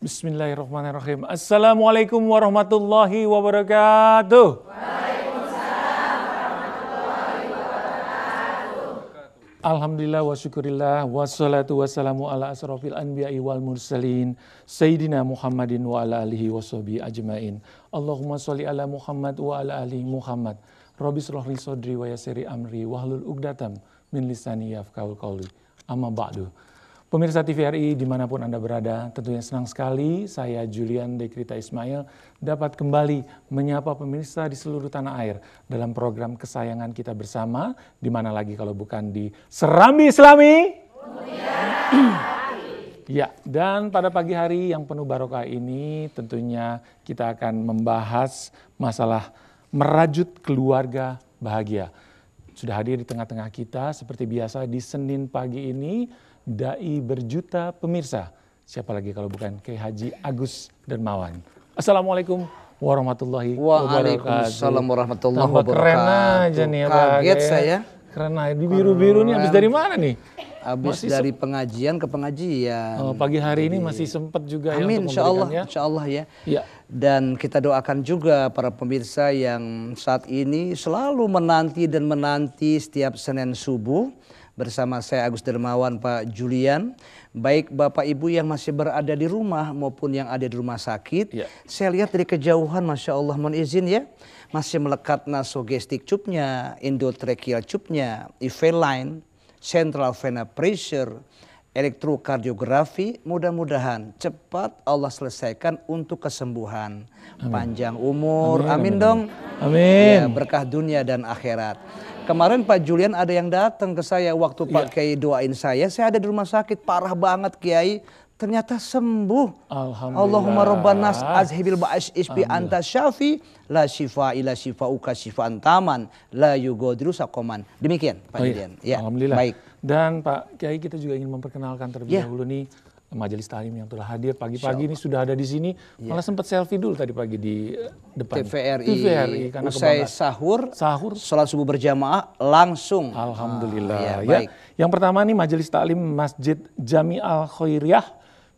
Bismillahirrahmanirrahim. Assalamualaikum warahmatullahi wabarakatuh. Alhamdulillah wa syukurillah wassalatu wassalamu ala asrofil anbiya'i wal mursalin Sayyidina Muhammadin wa ala alihi wa sahbihi ajma'in. Allahumma sholli ala Muhammad wa ala ali Muhammad. Rabbi shrah li sadri wa yassir amri wahlul 'uqdatam min lisani yafqahul qawli. Amma ba'du. Pemirsa TVRI dimanapun Anda berada, tentunya senang sekali saya Julian Dekrita Ismail dapat kembali menyapa pemirsa di seluruh tanah air dalam program kesayangan kita bersama, di mana lagi kalau bukan di Serambi Islami. Ya, dan pada pagi hari yang penuh barokah ini tentunya kita akan membahas masalah merajut keluarga bahagia. Sudah hadir di tengah-tengah kita seperti biasa di Senin pagi ini, Dai berjuta pemirsa. Siapa lagi kalau bukan Kiai Haji Agus Dermawan. Assalamualaikum warahmatullahi wabarakatuh. Waalaikumsalam warahmatullahi wabarakatuh. Keren aja nih ya Pak. Kaget saya. Keren aja. Di biru-biru nih habis dari mana nih? Habis dari pengajian ke pengajian. Oh, pagi hari ini masih sempat juga Amin, ya untuk insya Allah ya. Ya. Dan kita doakan juga para pemirsa yang saat ini selalu menanti setiap Senin subuh. Bersama saya Agus Dermawan, Pak Julian, baik Bapak Ibu yang masih berada di rumah maupun yang ada di rumah sakit. Ya. Saya lihat dari kejauhan, Masya Allah, mohon izin ya, masih melekat nasogestic tube-nya, endotracheal tube-nya, IV line, central vena pressure, elektrokardiografi. Mudah-mudahan cepat Allah selesaikan untuk kesembuhan. Amin. Panjang umur, amin dong. Amin. Ya, berkah dunia dan akhirat. Kemarin Pak Julian ada yang datang ke saya waktu Pak Kiai doain saya ada di rumah sakit parah banget Kiai, ternyata sembuh. Alhamdulillah. Allahumma rabbanas azhibil ba'as isbi anta syafi la shifa ila shifauka shifaan taman la yugadiru sakoman. Demikian Pak Julian. Ya, alhamdulillah. Baik. Dan Pak Kiai, kita juga ingin memperkenalkan terlebih dahulu nih Majelis Ta'lim yang telah hadir pagi-pagi ini sudah ada di sini. Malah sempat selfie dulu tadi pagi di depan TVRI karena usai sahur, sholat subuh berjamaah langsung. Alhamdulillah. Baik. Yang pertama nih Majelis Ta'lim Masjid Jami Al Khairiyah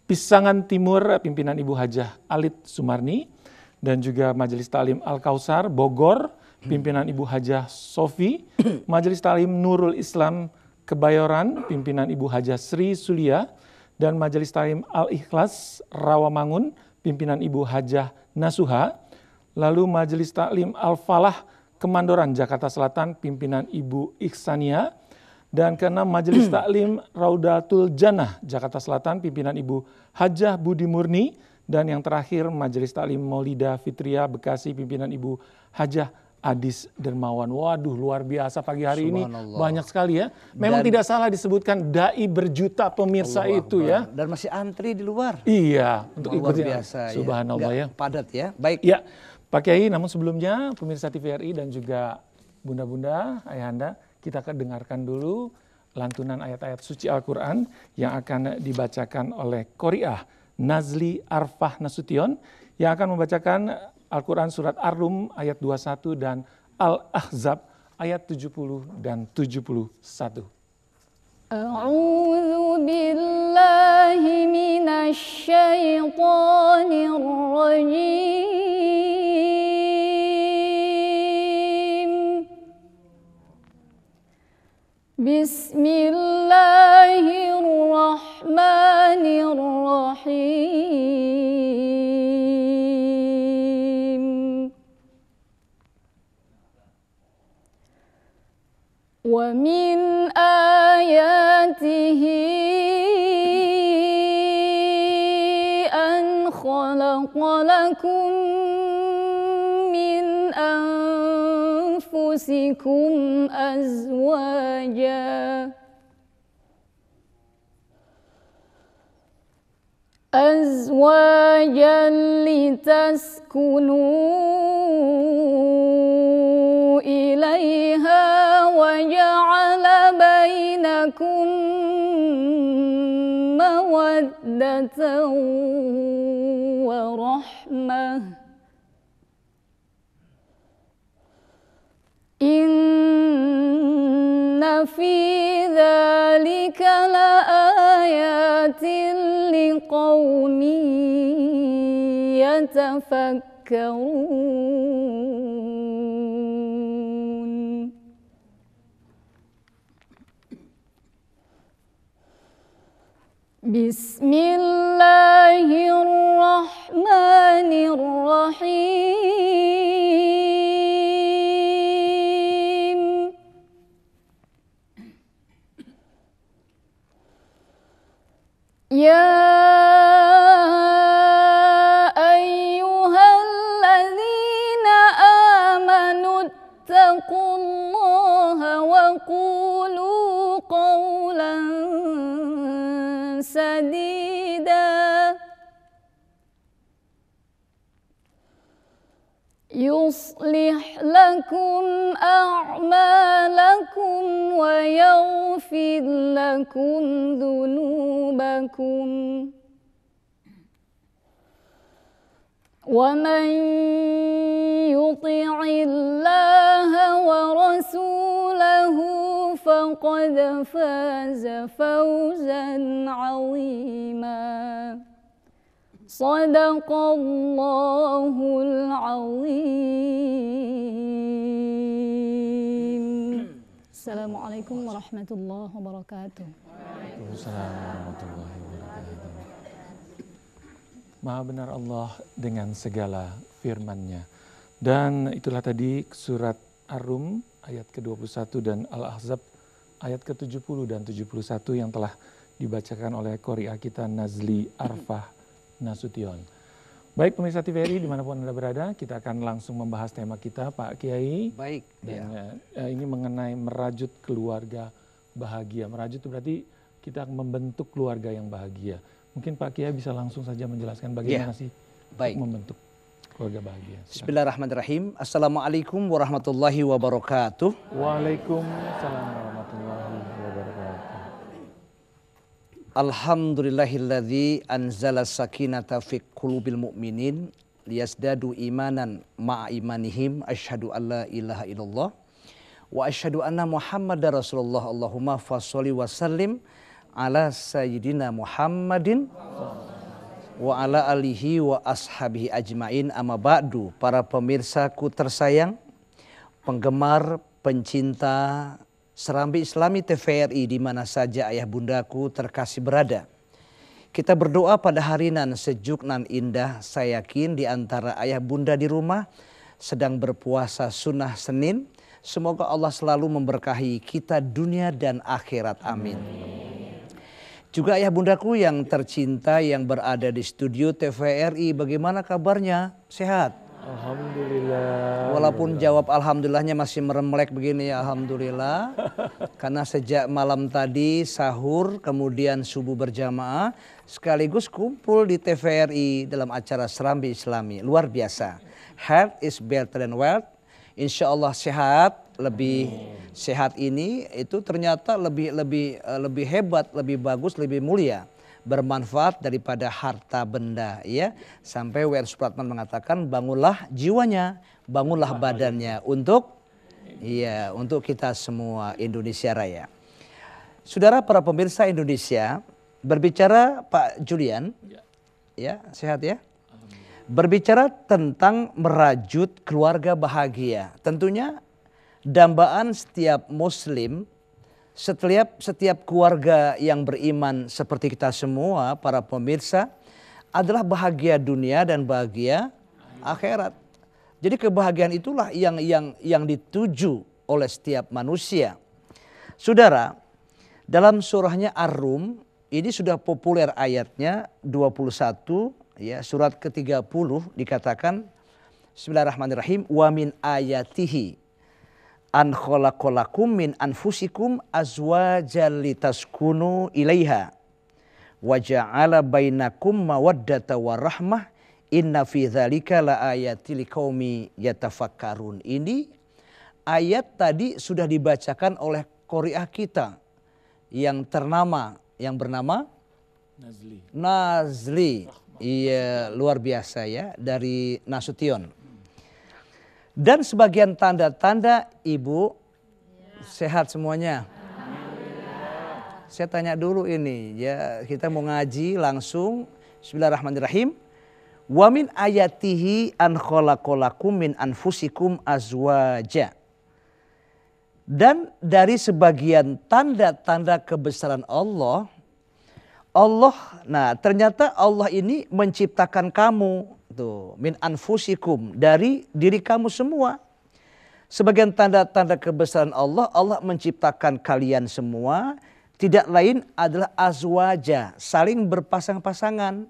Pisangan Timur, pimpinan Ibu Hajah Alit Sumarni, dan juga Majelis Ta'lim Al Kausar Bogor, pimpinan Ibu Hajah Sofi, Majelis Ta'lim Nurul Islam Kebayoran, pimpinan Ibu Hajah Sri Sulia, dan Majelis Ta'lim Al-Ikhlas Rawamangun, pimpinan Ibu Hajah Nasuha. Lalu Majelis Ta'lim Al-Falah Kemandoran Jakarta Selatan, pimpinan Ibu Ikhsania. Dan keenam Majelis Ta'lim Raudatul Jannah Jakarta Selatan, pimpinan Ibu Hajah Budi Murni. Dan yang terakhir Majelis Ta'lim Maulida Fitria Bekasi, pimpinan Ibu Hajah Adis Dermawan. Waduh, luar biasa pagi hari ini banyak sekali ya. Memang tidak salah disebutkan dai berjuta pemirsa itu ya. Dan masih antri di luar. Iya, untuk luar ikut biasa. Subhanallah ya. Padat ya. Baik. Ya, Pak Kiai, namun sebelumnya pemirsa TVRI dan juga bunda-bunda, ayahanda, kita akan dengarkan dulu lantunan ayat-ayat suci Al-Quran yang akan dibacakan oleh Qori'ah Nazli Arfah Nasution yang akan membacakan Al-Quran Surat Ar-Rum ayat 21 dan Al-Ahzab ayat 70 dan 71. A'udzu billahi minasy syaithanir rajim. Bismillahirrahmanirrahim. Wa min ayatihi an khalaqa lakum min anfusikum azwajan litaskunu ilaiha wa ja'ala bainakum mawaddatan wa rahmah. Inna fi dzalika laayatin liqaumin يتفكرون بسم الله الرحمن الرحيم يا أيها الذين آمنوا اتقوا الله وقولوا قولا سديدا يصلح لكم أعمالكم ويغفر لكم ذنوبكم ومن يطع الله ورسوله فقد فاز فوزا عظيما صدق الله العظيم. Assalamualaikum warahmatullahi wabarakatuh. Waalaikumsalam warahmatullahi wabarakatuh. Maha benar Allah dengan segala firman-Nya. Dan itulah tadi surat Ar-Rum ayat ke-21 dan Al-Ahzab ayat ke-70 dan 71 yang telah dibacakan oleh Qori'ah kita Nazli Arfah Nasution. Baik pemirsa TVRI dimanapun Anda berada, kita akan langsung membahas tema kita Pak Kiai. Baik. Dan ini mengenai merajut keluarga bahagia. Merajut itu berarti kita membentuk keluarga yang bahagia. Mungkin Pak Kiai bisa langsung saja menjelaskan bagaimana sih membentuk keluarga bahagia. Bismillahirrahmanirrahim. Assalamualaikum warahmatullahi wabarakatuh. Waalaikumsalam warahmatullahi wabarakatuh. Alhamdulillahilladzi anzala sakinata fi qulubil mu'minin liyazdadu imanan ma'a imanihim. Asyhadu an la ilaha illallah wa asyhadu anna Muhammadar Rasulullah. Allahumma fasholli wa sallim ala sayyidina Muhammadin wa ala alihi wa ashabihi ajmain. Amma ba'du. Para pemirsaku tersayang, penggemar, pencinta Serambi Islami TVRI di mana saja ayah bundaku terkasih berada. Kita berdoa pada hari nan sejuk nan indah. Saya yakin di antara ayah bunda di rumah sedang berpuasa sunnah Senin. Semoga Allah selalu memberkahi kita dunia dan akhirat. Amin. Juga ayah bundaku yang tercinta yang berada di studio TVRI, bagaimana kabarnya? Sehat? Alhamdulillah. Walaupun jawab alhamdulillahnya masih meremlek begini ya, alhamdulillah. Karena sejak malam tadi sahur, kemudian subuh berjamaah, sekaligus kumpul di TVRI dalam acara Serambi Islami. Luar biasa. Health is better than wealth. Insya Allah sehat, lebih sehat ini itu ternyata lebih hebat, lebih bagus, lebih mulia, bermanfaat daripada harta benda, ya. Sampai W.R. Supratman mengatakan bangunlah jiwanya, bangunlah badannya untuk kita semua Indonesia Raya. Saudara para pemirsa Indonesia, berbicara Pak Julian, ya sehat ya. Berbicara tentang merajut keluarga bahagia, tentunya dambaan setiap Muslim, setiap keluarga yang beriman seperti kita semua para pemirsa adalah bahagia dunia dan bahagia akhirat. Jadi kebahagiaan itulah yang dituju oleh setiap manusia. Saudara, dalam surahnya Ar-Rum ini sudah populer ayatnya 21, ya, surat ke-30 dikatakan Bismillahirrahmanirrahim, wa min ayatihi an khalaqalakum min anfusikum azwajan litaskunu ilaiha wa ja'ala bainakum mawaddata warahmah inna fi dzalika laayatil liqaumi yatafakkarun. Ini ayat tadi sudah dibacakan oleh qori'ah kita yang bernama Nazli. Iya, luar biasa ya, dari Nasution. Dan sebagian tanda-tanda ibu sehat semuanya. Saya tanya dulu ini ya, kita mau ngaji langsung. Bismillahirrahmanirrahim. Wa min ayatihi an khalaqalakum min anfusikum azwaja. Dan dari sebagian tanda-tanda kebesaran Allah, nah ternyata Allah ini menciptakan kamu tuh min anfusikum dari diri kamu semua. Sebagian tanda-tanda kebesaran Allah, Allah menciptakan kalian semua tidak lain adalah azwaja, saling berpasang-pasangan,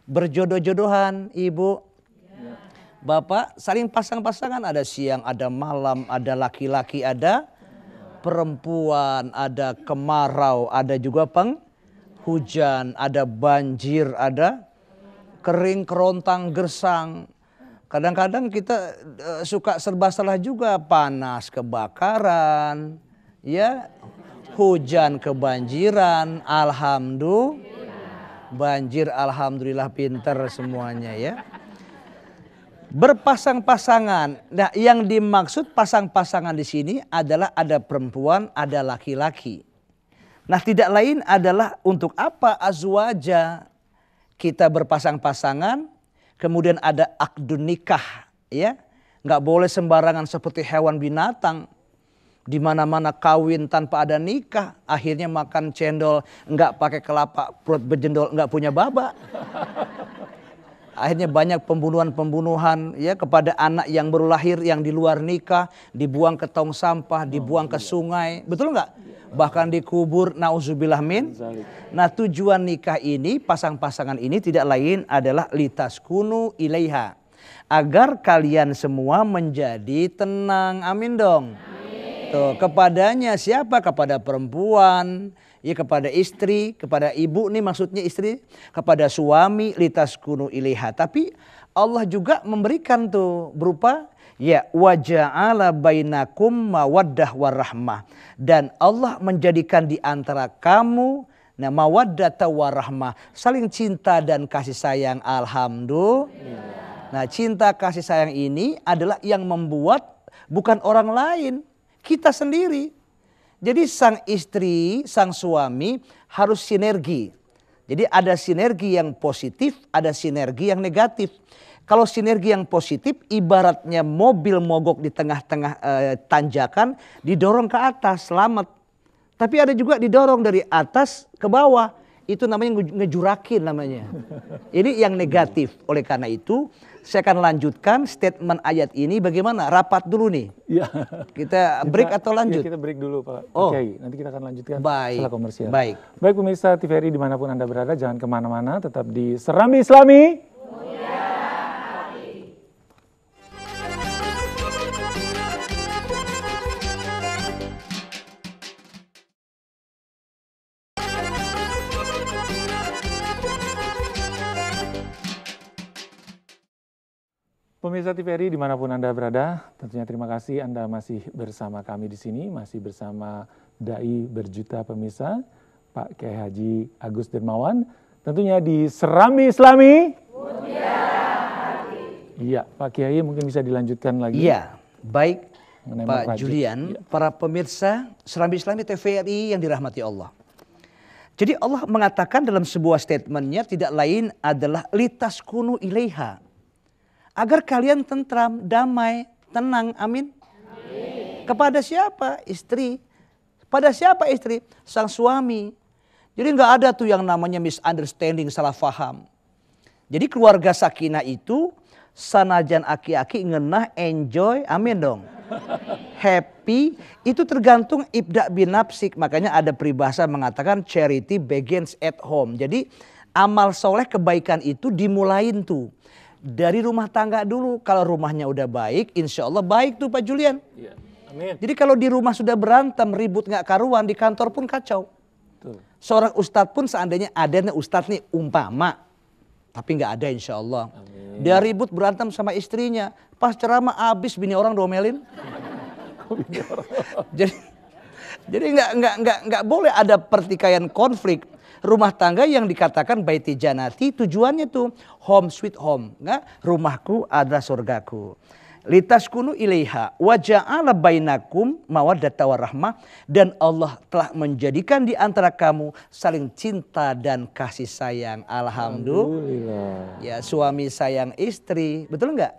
berjodoh-jodohan, ibu, bapak saling pasang-pasangan, ada siang, ada malam, ada laki-laki, ada perempuan, ada kemarau, ada juga penghujan, ada banjir, ada kering, kerontang, gersang. Kadang-kadang kita suka serba salah juga, panas kebakaran, ya, hujan kebanjiran, alhamdulillah, banjir alhamdulillah pinter semuanya ya. Berpasang-pasangan. Nah, yang dimaksud pasang-pasangan di sini adalah ada perempuan, ada laki-laki. Nah, tidak lain adalah untuk apa azwaja kita berpasang-pasangan. Kemudian ada akdun nikah, ya, nggak boleh sembarangan seperti hewan binatang, di mana-mana kawin tanpa ada nikah, akhirnya makan cendol nggak pakai kelapa, perut berjendol nggak punya baba. Akhirnya banyak pembunuhan-pembunuhan ya kepada anak yang baru lahir yang di luar nikah, dibuang ke tong sampah, dibuang ke sungai, betul nggak? Bahkan dikubur, nauzubillah min. Nah, tujuan nikah ini, pasang-pasangan ini tidak lain adalah litaskunu ilaiha, agar kalian semua menjadi tenang. Amin dong. Amin. Tuh, kepadanya siapa? Kepada perempuan, ya, kepada istri, kepada ibu nih maksudnya istri, kepada suami litaskunu ilaiha. Tapi Allah juga memberikan tuh berupa ya wa ja'ala bainakum mawaddah warahmah, dan Allah menjadikan di antara kamu mawaddata warahmah, saling cinta dan kasih sayang. Alhamdulillah. Nah, cinta kasih sayang ini adalah yang membuat bukan orang lain, kita sendiri. Jadi sang istri, sang suami harus sinergi. Jadi ada sinergi yang positif, ada sinergi yang negatif. Kalau sinergi yang positif ibaratnya mobil mogok di tengah-tengah tanjakan, didorong ke atas, selamat. Tapi ada juga didorong dari atas ke bawah, itu namanya ngejurakin namanya. Ini yang negatif. Oleh karena itu saya akan lanjutkan statement ayat ini. Bagaimana? Rapat dulu nih. Ya. Kita break atau lanjut? Ya, kita break dulu Pak. Oh. Oke, nanti kita akan lanjutkan setelah komersial. Baik. Baik pemirsa TVRI dimanapun Anda berada, jangan kemana-mana, tetap di Serambi Islami. Pemirsa TVRI dimanapun Anda berada, tentunya terima kasih Anda masih bersama kami di sini, masih bersama Dai berjuta pemirsa, Pak Kiai Haji Agus Dermawan, tentunya di Serambi Islami. Iya, Pak Kiai mungkin bisa dilanjutkan lagi. Iya, baik Pak Julian, para pemirsa Serambi Islami TVRI yang dirahmati Allah. Jadi Allah mengatakan dalam sebuah statementnya tidak lain adalah litaskunu ilaiha, agar kalian tentram, damai, tenang. Amin. Amin. Kepada siapa? Istri. Pada siapa istri? Sang suami. Jadi nggak ada tuh yang namanya misunderstanding, salah faham. Jadi keluarga sakinah itu sanajan aki-aki ngenah, enjoy, amin dong. Happy, itu tergantung ibda bin nafsik. Makanya ada peribahasa mengatakan charity begins at home. Jadi amal soleh kebaikan itu dimulain tuh dari rumah tangga dulu. Kalau rumahnya udah baik, insya Allah baik tuh Pak Julian. Ya, amin. Jadi kalau di rumah sudah berantem, ribut nggak karuan, di kantor pun kacau. Tuh. Seorang ustadz pun seandainya ada nih ustadz nih umpama, tapi nggak ada insya Allah. Amin. Dia ribut berantem sama istrinya, pas ceramah abis bini orang domelin. jadi nggak boleh ada pertikaian konflik. Rumah tangga yang dikatakan baiti janati tujuannya tuh home sweet home, nggak? Rumahku adalah surgaku. litaskunu ilaiha wa ja'ala bainakum mawaddata warahmah, dan Allah telah menjadikan di antara kamu saling cinta dan kasih sayang. Alhamdulillah. Ya, suami sayang istri, betul enggak?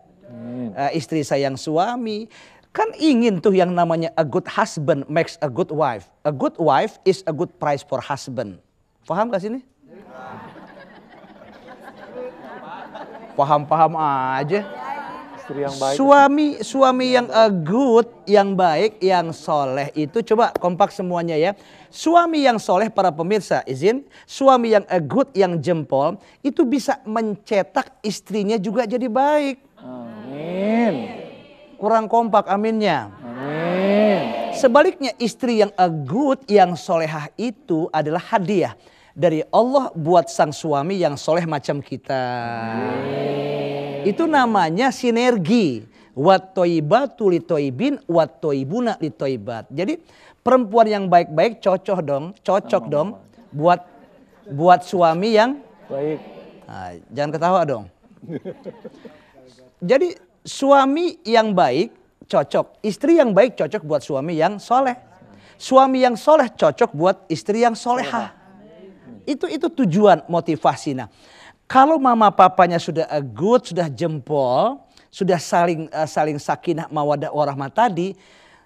Istri sayang suami. Kan ingin tuh yang namanya a good husband makes a good wife. A good wife is a good price for husband. Paham gak sini? Paham-paham aja. Yang baik. Suami yang good, yang baik, yang soleh itu, coba kompak semuanya ya. Suami yang soleh, para pemirsa izin, suami yang good, yang jempol, itu bisa mencetak istrinya juga jadi baik. Amin. Kurang kompak aminnya. Amin. Sebaliknya istri yang good, yang solehah itu adalah hadiah dari Allah buat sang suami yang soleh macam kita. Itu namanya sinergi. Wat toibatu li toibin, wat toibuna li toibat. Jadi perempuan yang baik-baik cocok dong buat suami yang baik. Nah, jangan ketawa dong. Jadi suami yang baik cocok, istri yang baik cocok buat suami yang soleh. Suami yang soleh cocok buat istri yang solehah. Itu tujuan motivasi. Nah, kalau mama papanya sudah good, sudah jempol, sudah saling sakinah mawaddah warahmah tadi,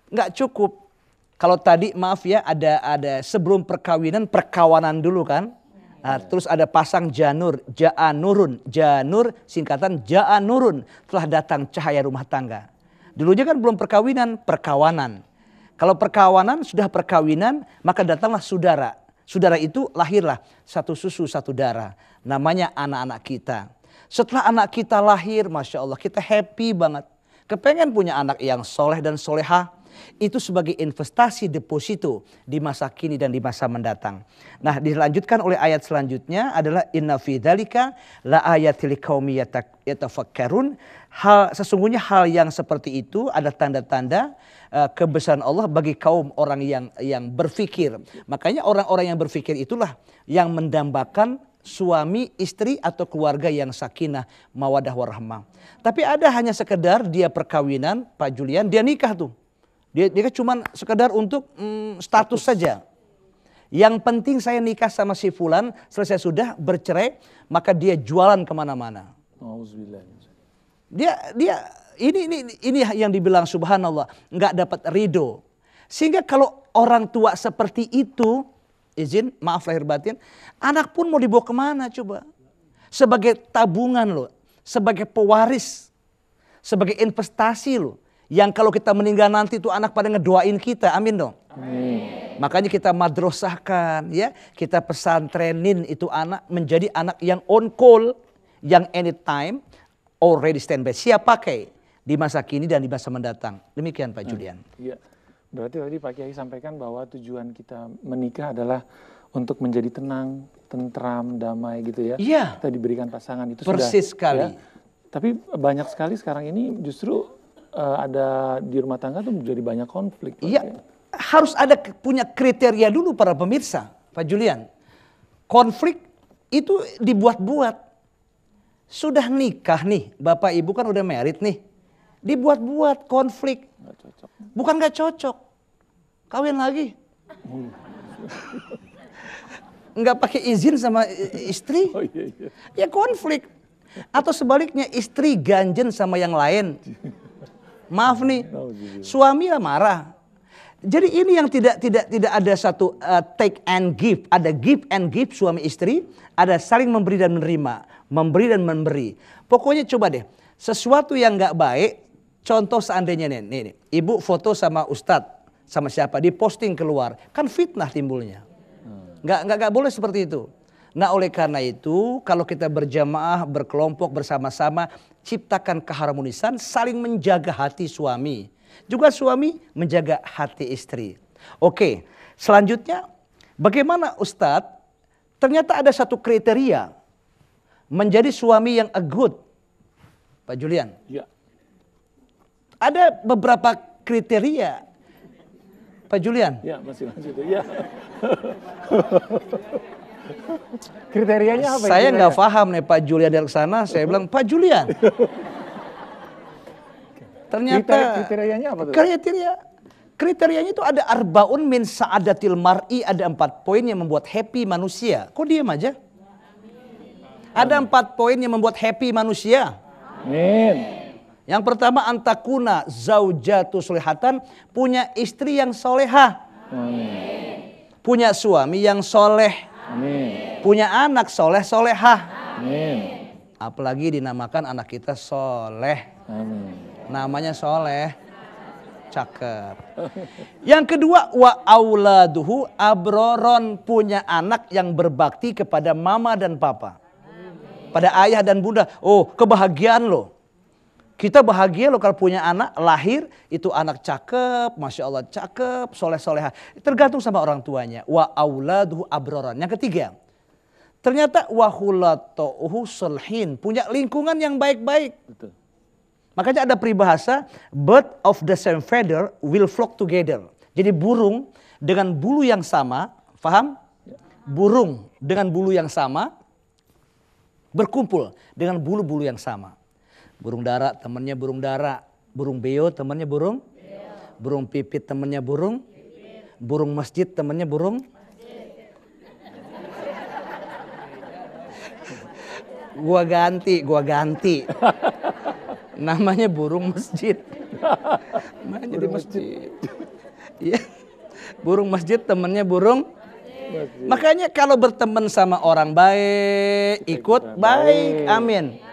nggak cukup. Kalau tadi maaf ya, ada sebelum perkawinan perkawanan dulu kan. Nah, terus ada pasang janur, ja'anurun, janur singkatan ja'anurun, telah datang cahaya rumah tangga. Dulunya kan belum perkawinan, perkawanan. Kalau perkawanan sudah perkawinan, maka datanglah saudara. Saudara itu lahirlah satu susu satu darah. Namanya anak-anak kita. Setelah anak kita lahir, Masya Allah kita happy banget. Kepengen punya anak yang soleh dan solehah. Itu sebagai investasi deposito di masa kini dan di masa mendatang. Nah, dilanjutkan oleh ayat selanjutnya adalah inna fi dzalika la ayatil liqaumi yatafakkarun. Sesungguhnya hal yang seperti itu ada tanda-tanda kebesaran Allah bagi kaum orang yang berfikir. Makanya orang-orang yang berfikir itulah yang mendambakan suami, istri atau keluarga yang sakinah, mawaddah warahmah. Tapi ada hanya sekedar dia perkawinan, Pak Julian, dia nikah tuh. Dia cuma sekedar untuk status saja. Yang penting saya nikah sama si fulan, selesai sudah bercerai, maka dia jualan kemana-mana. Dia ini yang dibilang subhanallah, nggak dapat ridho. Sehingga kalau orang tua seperti itu, izin maaf lahir batin, anak pun mau dibawa kemana coba? Sebagai tabungan loh, sebagai pewaris, sebagai investasi loh. Yang kalau kita meninggal nanti itu anak pada ngedoain kita, amin dong. Amin. Makanya kita madrasahkan ya, kita pesantrenin itu anak menjadi anak yang on call, yang anytime already standby, siap pakai di masa kini dan di masa mendatang. Demikian Pak Julian. Iya. Berarti tadi Pak Kiai sampaikan bahwa tujuan kita menikah adalah untuk menjadi tenang, tentram, damai gitu ya. Iya. Kita diberikan pasangan itu persis sudah, sekali. Ya. Tapi banyak sekali sekarang ini justru ada di rumah tangga tuh menjadi banyak konflik. Iya, harus ada punya kriteria dulu para pemirsa, Pak Julian. Konflik itu dibuat-buat. Sudah nikah nih, Bapak Ibu kan udah married nih. Dibuat-buat konflik. Gak cocok. Bukan gak cocok. Kawin lagi. Nggak pakai izin sama istri. Oh, iya, iya. Ya konflik. Atau sebaliknya istri ganjen sama yang lain. Maaf nih, suami lah marah. Jadi ini yang tidak ada satu take and give, ada give and give suami istri, ada saling memberi dan menerima, memberi dan memberi. Pokoknya coba deh, sesuatu yang nggak baik, contoh seandainya nih, ibu foto sama ustadz, sama siapa, diposting keluar, kan fitnah timbulnya. Nggak boleh seperti itu. Nah oleh karena itu kalau kita berjamaah, berkelompok, bersama-sama ciptakan keharmonisan, saling menjaga hati suami. Juga suami menjaga hati istri. Oke, selanjutnya bagaimana Ustadz? Ternyata ada satu kriteria menjadi suami yang good. Pak Julian. Ya. Ada beberapa kriteria. Pak Julian. Ya, masih lanjut. Ya. Kriterianya apa? Saya nggak paham nih Pak Julian dari sana. Saya bilang Pak Julian. Ternyata kriterianya apa tuh? Kriterianya itu ada arbaun min sa'adatil mar'i, ada 4 poin yang membuat happy manusia. Kok diam aja? Ada 4 poin yang membuat happy manusia. Amin. Yang pertama antakuna zaujatu solehatan, punya istri yang solehah. Amin. Punya suami yang soleh. Amin. Punya anak soleh solehah. Amin. Apalagi dinamakan anak kita soleh. Amin. Namanya soleh. Cakep. Yang kedua wa auladuhu abroron, punya anak yang berbakti kepada mama dan papa. Pada ayah dan bunda. Oh, kebahagiaan loh. Kita bahagia loh kalau punya anak lahir itu anak cakep, masya Allah cakep, soleh soleha. Tergantung sama orang tuanya. Wa auladuhu abroron. Yang ketiga, ternyata wahulatohu solhin, punya lingkungan yang baik-baik. Betul. Makanya ada peribahasa, bird of the same feather will flock together. Jadi burung dengan bulu yang sama, paham? Burung dengan bulu yang sama berkumpul dengan bulu-bulu yang sama. Burung dara temannya burung dara, burung beo temannya burung, burung pipit temannya burung, burung masjid temannya burung. Gua ganti. Namanya burung masjid. Mana jadi masjid? Iya. Burung masjid temannya burung. Masjid. Makanya kalau berteman sama orang baik, ikut baik. Amin.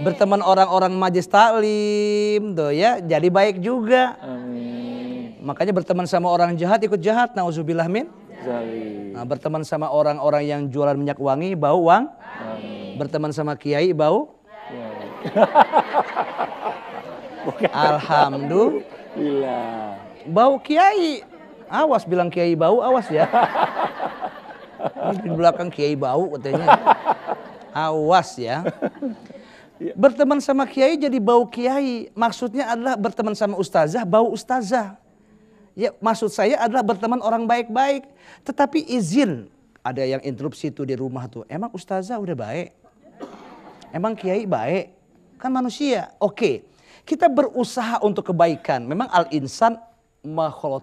Berteman orang-orang majlis taklim, tuh ya, jadi baik juga. Amin. Makanya berteman sama orang jahat, ikut jahat. Nauzubillah min. Nah, berteman sama orang-orang yang jualan minyak wangi, bau uang. Amin. Berteman sama kiai, bau. Alhamdulillah. Bau kiai. Awas bilang kiai bau, awas ya. Di belakang kiai bau katanya. Awas ya. Berteman sama kiai jadi bau kiai. Maksudnya adalah berteman sama ustazah, bau ustazah. Ya, maksud saya adalah berteman orang baik-baik. Tetapi izin, ada yang interupsi tuh di rumah tuh. Emang ustazah udah baik? Emang kiai baik? Kan manusia. Oke, kita berusaha untuk kebaikan. Memang al-insan mahul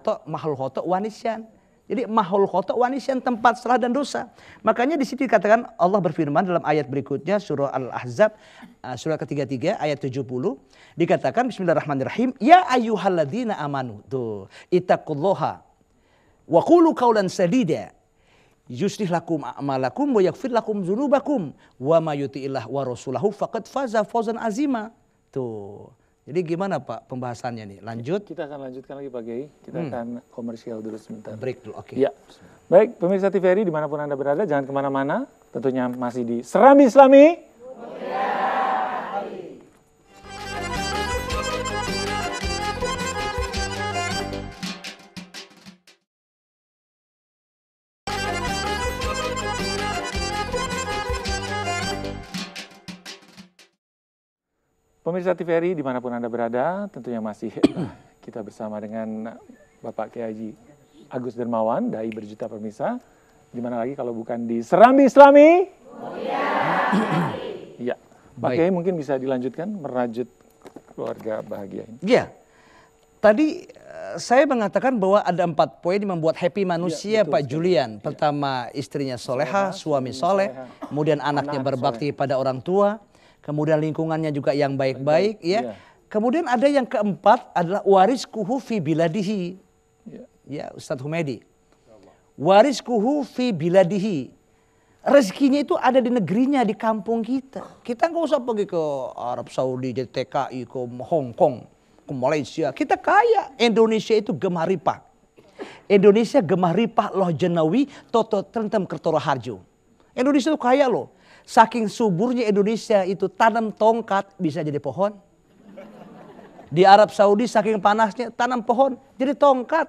khoto wanisyan. Jadi mahul khoto wanisyan, tempat salah dan dosa. Makanya di sini dikatakan Allah berfirman dalam ayat berikutnya surah Al-Ahzab surah ke-33 ayat 70 dikatakan bismillahirrahmanirrahim ya ayyuhalladzina amanu tuh ittaqullaha wa qulu qaulan sadida yuslih lakum a'malakum wa yaghfir lakum dzunubakum wa may yuti'illah wa rasulahu faqad faza fawzan azima. Tuh. Jadi gimana Pak pembahasannya nih? Lanjut? Kita akan lanjutkan lagi Pak Kiai. Kita akan komersial dulu sebentar. Break dulu, oke. Ya. Baik, pemirsa TVRI dimanapun Anda berada, jangan kemana-mana. Tentunya masih di Serambi Islami. Pemirsa TVRI dimanapun Anda berada, tentunya masih kita bersama dengan Bapak Kiai Haji Agus Dermawan, Dai berjuta pemirsa. Di mana lagi kalau bukan di Serambi Islami? Iya. Pak Kiai mungkin bisa dilanjutkan merajut keluarga bahagia ini. Iya. Tadi saya mengatakan bahwa ada 4 poin yang membuat happy manusia, ya, Pak Julian. Pertama, istrinya soleha, suami soleh, kemudian anaknya berbakti pada orang tua. Kemudian lingkungannya juga yang baik-baik, ya. Kemudian ada yang keempat adalah wariskuhu fi biladihi. Ya, Ustadz Humedi. Wariskuhu fi biladihi. Rezekinya itu ada di negerinya, di kampung kita. Kita nggak usah pergi ke Arab Saudi, ke TKI, ke Hong Kong, ke Malaysia. Kita kaya. Indonesia itu gemah ripah. Indonesia gemah ripah loh jenawi toto tentem kertoro harjo. Indonesia itu kaya loh. Saking suburnya Indonesia itu tanam tongkat bisa jadi pohon. Di Arab Saudi saking panasnya tanam pohon jadi tongkat.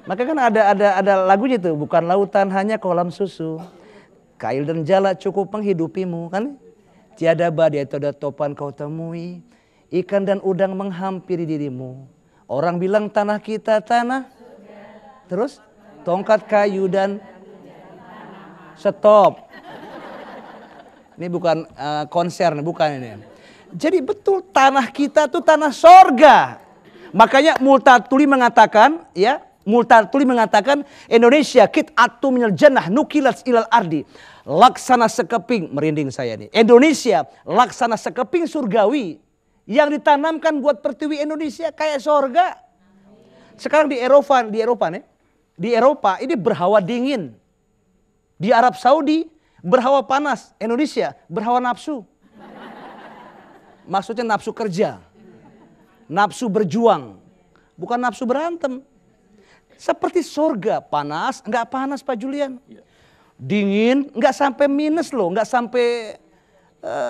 Maka kan ada lagunya tuh, bukan lautan hanya kolam susu. Kail dan jala cukup menghidupimu kan. Tiada badai atau topan kau temui. Ikan dan udang menghampiri dirimu. Orang bilang tanah kita tanah. Terus tongkat kayu dan stop. Ini bukan konser, bukan ini. Jadi betul tanah kita tuh tanah sorga. Makanya Multatuli mengatakan, ya, Multatuli mengatakan Indonesia qit'atun minal jannah nukilat ilal ardi. Laksana sekeping, merinding saya nih. Indonesia laksana sekeping surgawi yang ditanamkan buat pertiwi Indonesia kayak sorga. Sekarang di Eropa nih, di Eropa ini berhawa dingin. Di Arab Saudi berhawa panas, Indonesia berhawa nafsu. Maksudnya nafsu kerja, nafsu berjuang, bukan nafsu berantem. Seperti surga, panas, enggak panas Pak Julian. Dingin, enggak sampai minus loh, enggak sampai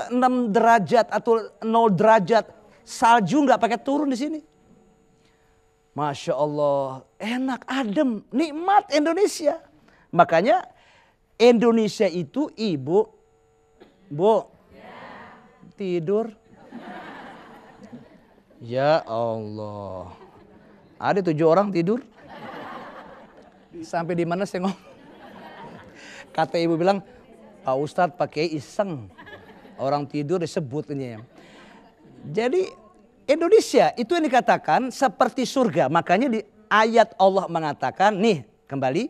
6 derajat atau 0 derajat. Salju enggak pakai turun di sini. Masya Allah, enak, adem, nikmat Indonesia. Makanya Indonesia itu ibu, bu, tidur. Ya Allah, ada 7 orang tidur. Sampai di mana saya ngomong? Kata ibu bilang, Pak Ustadz pakai iseng. Orang tidur disebut ini ya. Jadi Indonesia itu yang dikatakan seperti surga. Makanya di ayat Allah mengatakan, nih kembali.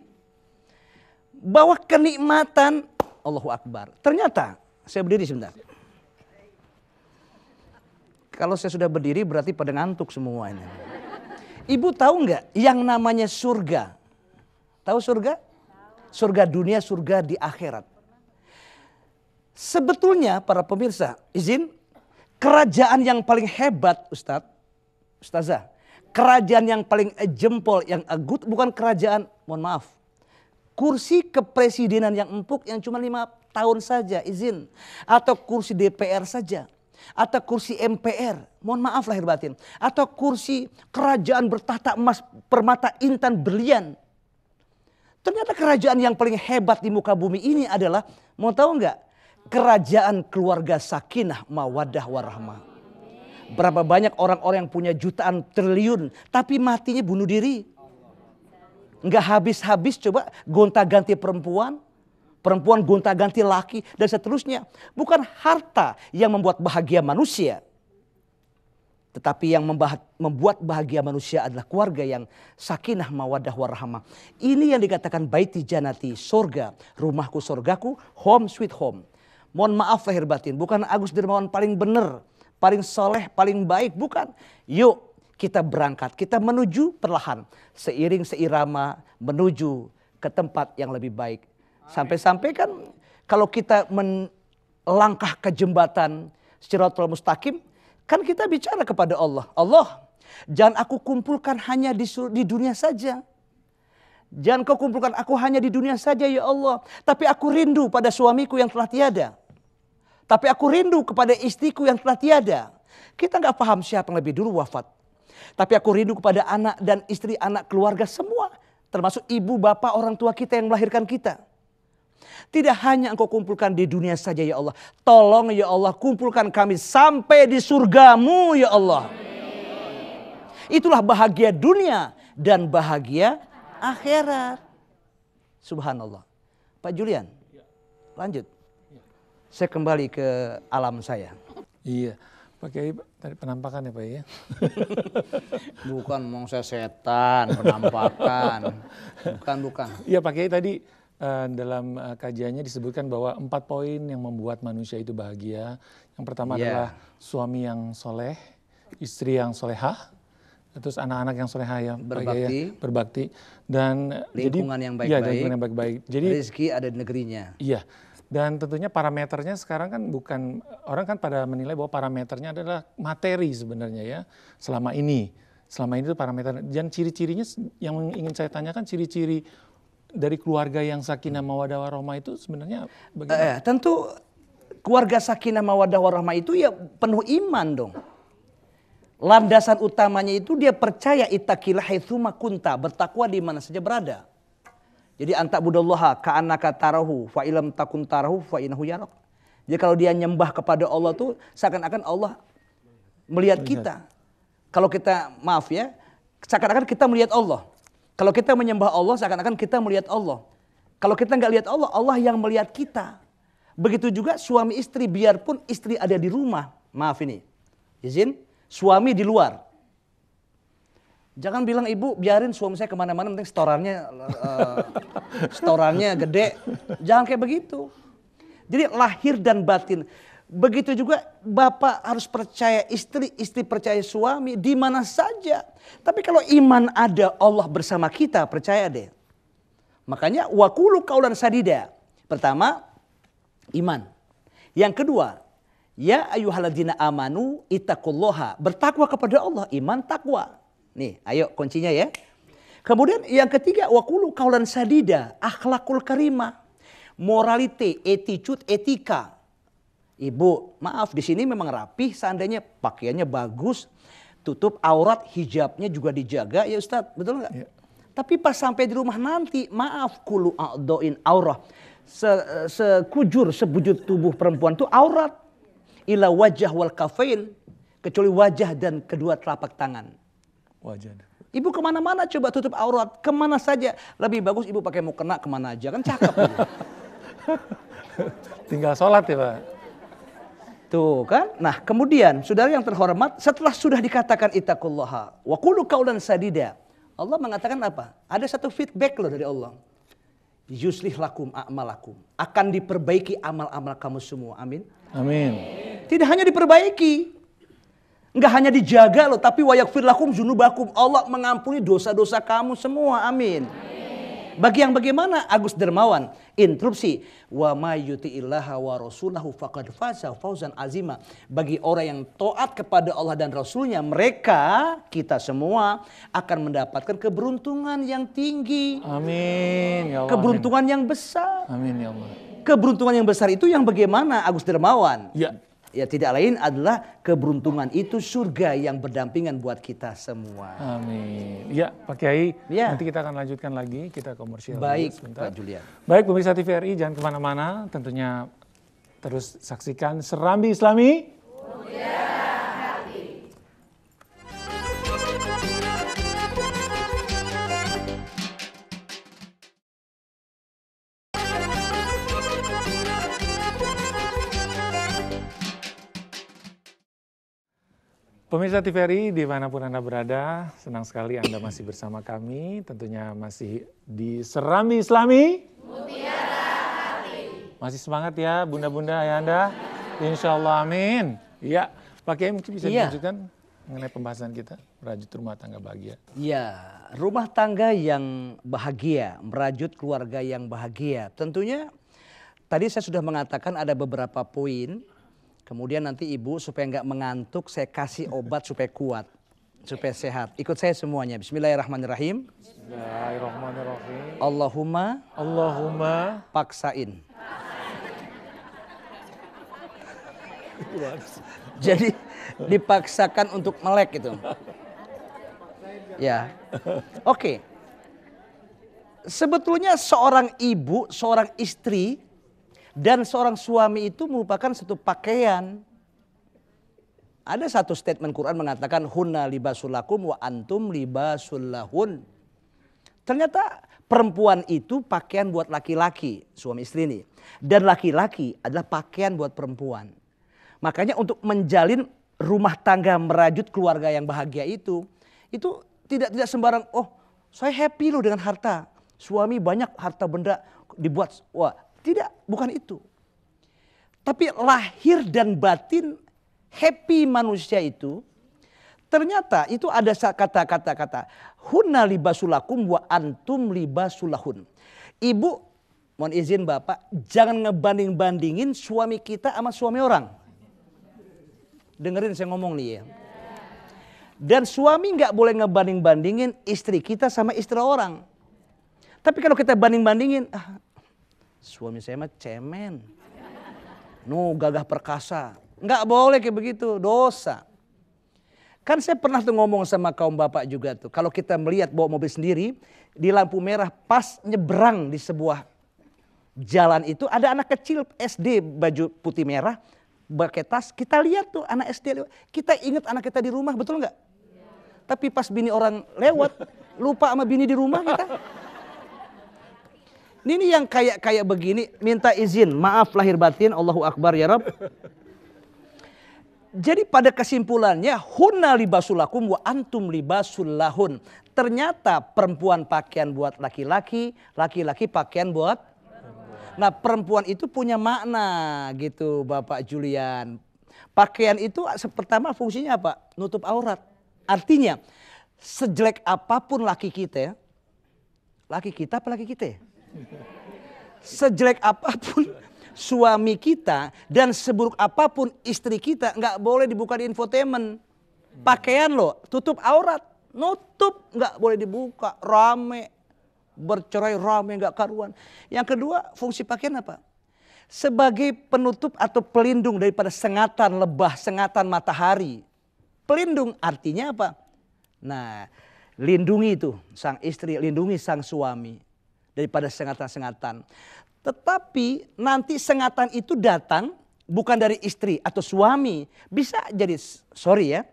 Bahwa kenikmatan, Allahu Akbar. Ternyata, saya berdiri sebentar. Kalau saya sudah berdiri berarti pada ngantuk semua ini. Ibu tahu nggak yang namanya surga? Tahu surga? Surga dunia, surga di akhirat. Sebetulnya para pemirsa, izin, kerajaan yang paling hebat Ustazah, kerajaan yang paling jempol, yang good, bukan kerajaan, mohon maaf, kursi kepresidenan yang empuk yang cuma 5 tahun saja, izin, atau kursi DPR saja, atau kursi MPR, mohon maaf lahir batin, atau kursi kerajaan bertahta emas permata intan berlian. Ternyata kerajaan yang paling hebat di muka bumi ini adalah, mau tahu nggak? Kerajaan keluarga sakinah mawaddah warahmah. Berapa banyak orang-orang yang punya jutaan triliun tapi matinya bunuh diri. Nggak habis-habis coba gonta-ganti perempuan. Perempuan gonta-ganti laki dan seterusnya. Bukan harta yang membuat bahagia manusia. Tetapi yang membuat bahagia manusia adalah keluarga yang sakinah mawaddah warahmah. Ini yang dikatakan baiti janati, surga, rumahku surgaku, home sweet home. Mohon maaf lahir batin, bukan Agus Dermawan paling benar, paling soleh, paling baik, bukan. Yuk kita berangkat, kita menuju perlahan, seiring seirama menuju ke tempat yang lebih baik. Sampai-sampai kan kalau kita melangkah ke jembatan Shirathul Mustaqim, kan kita bicara kepada Allah. Allah, jangan aku kumpulkan hanya di dunia saja. Jangan kau kumpulkan aku hanya di dunia saja ya Allah. Tapi aku rindu pada suamiku yang telah tiada. Tapi aku rindu kepada istriku yang telah tiada. Kita nggak paham siapa yang lebih dulu wafat. Tapi aku rindu kepada anak dan istri, anak keluarga semua. Termasuk ibu, bapak, orang tua kita yang melahirkan kita. Tidak hanya engkau kumpulkan di dunia saja ya Allah. Tolong ya Allah kumpulkan kami sampai di surgamu ya Allah. Itulah bahagia dunia dan bahagia akhirat. Subhanallah. Pak Julian, lanjut. Saya kembali ke alam saya. Iya, Pak Kiai tadi penampakan ya Pak ya. Bukan mau saya setan, penampakan. Bukan. Iya Pak Kiai tadi dalam kajiannya disebutkan bahwa 4 poin yang membuat manusia itu bahagia. Yang pertama adalah suami yang soleh, istri yang solehah, terus anak-anak yang solehah yang berbakti, dan lingkungan yang baik-baik. Iya, lingkungan yang baik-baik. Jadi rezeki ada di negerinya. Iya. Dan tentunya parameternya sekarang kan bukan, orang kan pada menilai bahwa parameternya adalah materi sebenarnya ya. Selama ini itu parameter. Dan ciri-cirinya yang ingin saya tanyakan, ciri-ciri dari keluarga yang sakinah mawaddah warahmah itu sebenarnya bagaimana? Tentu keluarga sakinah mawaddah warahmah itu ya penuh iman dong. Landasan utamanya itu dia percaya ittaqillah haitsuma kunta, bertakwa di mana saja berada. Jadi anta'budallaha ka'annaka tarahu fa illam takun tarahu fa innahu yarak. Jadi kalau dia nyembah kepada Allah tuh seakan-akan Allah melihat kita. Kalau kita maaf ya, seakan-akan kita melihat Allah. Kalau kita menyembah Allah seakan-akan kita melihat Allah. Kalau kita nggak lihat Allah, Allah yang melihat kita. Begitu juga suami istri, biarpun istri ada di rumah, Maaf ini, izin, suami di luar. Jangan bilang ibu biarin suami saya kemana-mana, penting setorannya gede. Jangan kayak begitu. Jadi lahir dan batin. Begitu juga bapak harus percaya istri, istri percaya suami di mana saja. Tapi kalau iman ada, Allah bersama kita, percaya deh. Makanya waqulu qaulan sadida. Pertama, iman. Yang kedua, ya ayyuhalladzina amanu ittaqullaha. Bertakwa kepada Allah, iman takwa. Nih, ayo kuncinya ya. Kemudian yang ketiga, waqulu qaulan sadida, akhlakul karimah. Morality, attitude, etika. Ibu, maaf di sini memang rapih, seandainya pakaiannya bagus, tutup aurat, hijabnya juga dijaga ya Ustadz, betul nggak? Ya. Tapi pas sampai di rumah nanti, maaf, kulu a'doin aurah. Sekujur, sebujur tubuh perempuan itu aurat. Ila wajah wal kafain. Kecuali wajah dan kedua telapak tangan. Wajah. Ibu kemana-mana coba tutup aurat. Kemana saja. Lebih bagus ibu pakai mukena kemana aja. Kan cakep. Tinggal sholat ya Pak. Tuh kan. Nah kemudian saudara yang terhormat. Setelah sudah dikatakan ittaqullaha. Wa qulu qaulan sadida. Allah mengatakan apa? Ada satu feedback loh dari Allah. Yuslih lakum a'malakum. Akan diperbaiki amal-amal kamu semua. Amin. Amin. Tidak hanya diperbaiki. Enggak hanya dijaga loh. Tapi wa yaghfir lakum dzunubakum. Allah mengampuni dosa-dosa kamu semua. Amin. Bagi yang bagaimana? Agus Dermawan. Interupsi. Wa may yuti'illaha wa rasulahu faqad faza fawzan azima. Bagi orang yang taat kepada Allah dan Rasulnya. Mereka, kita semua akan mendapatkan keberuntungan yang tinggi. Amin. Ya Allah, keberuntungan yang besar. Amin ya Allah. Keberuntungan yang besar itu yang bagaimana Agus Dermawan? Ya. Ya tidak lain adalah keberuntungan itu surga yang berdampingan buat kita semua. Amin. Ya Pak Kiai, Ya. nanti kita akan lanjutkan lagi, kita komersial. Baik sebentar. Pak Julian. Baik pemirsa TVRI, jangan kemana-mana, tentunya terus saksikan Serambi Islami. Pemirsa TVRI dimanapun Anda berada, senang sekali Anda masih bersama kami. Tentunya masih di Serambi Islami. Masih semangat ya bunda-bunda ya Anda. Insya Allah amin. Iya, Pak Kiai mungkin bisa dilanjutkan mengenai pembahasan kita. Merajut rumah tangga bahagia. Ya, rumah tangga yang bahagia, merajut keluarga yang bahagia. Tentunya tadi saya sudah mengatakan ada beberapa poin. Kemudian nanti ibu supaya nggak mengantuk saya kasih obat supaya kuat, supaya sehat. Ikut saya semuanya. Bismillahirrahmanirrahim. Bismillahirrahmanirrahim. Allahumma paksain. Jadi dipaksakan untuk melek itu. Ya. Oke. Sebetulnya seorang ibu, seorang istri dan seorang suami itu merupakan satu pakaian. Ada satu statement Quran mengatakan hunna libasul lakum wa antum libasul lahun. Ternyata perempuan itu pakaian buat laki-laki, suami istri ini. Dan laki-laki adalah pakaian buat perempuan. Makanya untuk menjalin rumah tangga merajut keluarga yang bahagia itu tidak sembarang, oh saya happy loh dengan harta. Suami banyak harta benda dibuat, wah tidak, bukan itu. Tapi lahir dan batin happy manusia itu ternyata itu ada kata hunna libasulakum wa antum libasulahun. Ibu, mohon izin Bapak, jangan ngebanding-bandingin suami kita sama suami orang. Dengerin saya ngomong nih ya. Dan suami nggak boleh ngebanding-bandingin istri kita sama istri orang. Tapi kalau kita banding-bandingin, suami saya mah cemen. Gagah perkasa. Nggak boleh kayak begitu, dosa. Kan saya pernah tuh ngomong sama kaum bapak juga tuh. Kalau kita melihat bawa mobil sendiri, di lampu merah pas nyebrang di sebuah jalan itu ada anak kecil SD baju putih merah, pakai tas. Kita lihat tuh anak SD lewat. Kita ingat anak kita di rumah, betul nggak? Tapi pas bini orang lewat, lupa sama bini di rumah kita. Ini yang kayak begini, minta izin, maaf lahir batin, Allahu Akbar ya Rabb. Jadi pada kesimpulannya, hunna libasul lakum wa antum libasul lahun. Ternyata perempuan pakaian buat laki-laki, laki-laki pakaian buat. Nah, perempuan itu punya makna gitu Bapak Julian. Pakaian itu pertama fungsinya apa? Nutup aurat. Artinya sejelek apapun laki kita, laki kita apa laki kita? Sejelek apapun suami kita dan seburuk apapun istri kita nggak boleh dibuka di infotainment. Pakaian loh, tutup aurat, nutup nggak boleh dibuka, rame, bercerai rame nggak karuan. Yang kedua fungsi pakaian apa? Sebagai penutup atau pelindung daripada sengatan lebah, sengatan matahari. Pelindung artinya apa? Nah, lindungi itu sang istri, lindungi sang suami daripada sengatan-sengatan. Tetapi nanti sengatan itu datang bukan dari istri atau suami. Bisa jadi, sorry ya,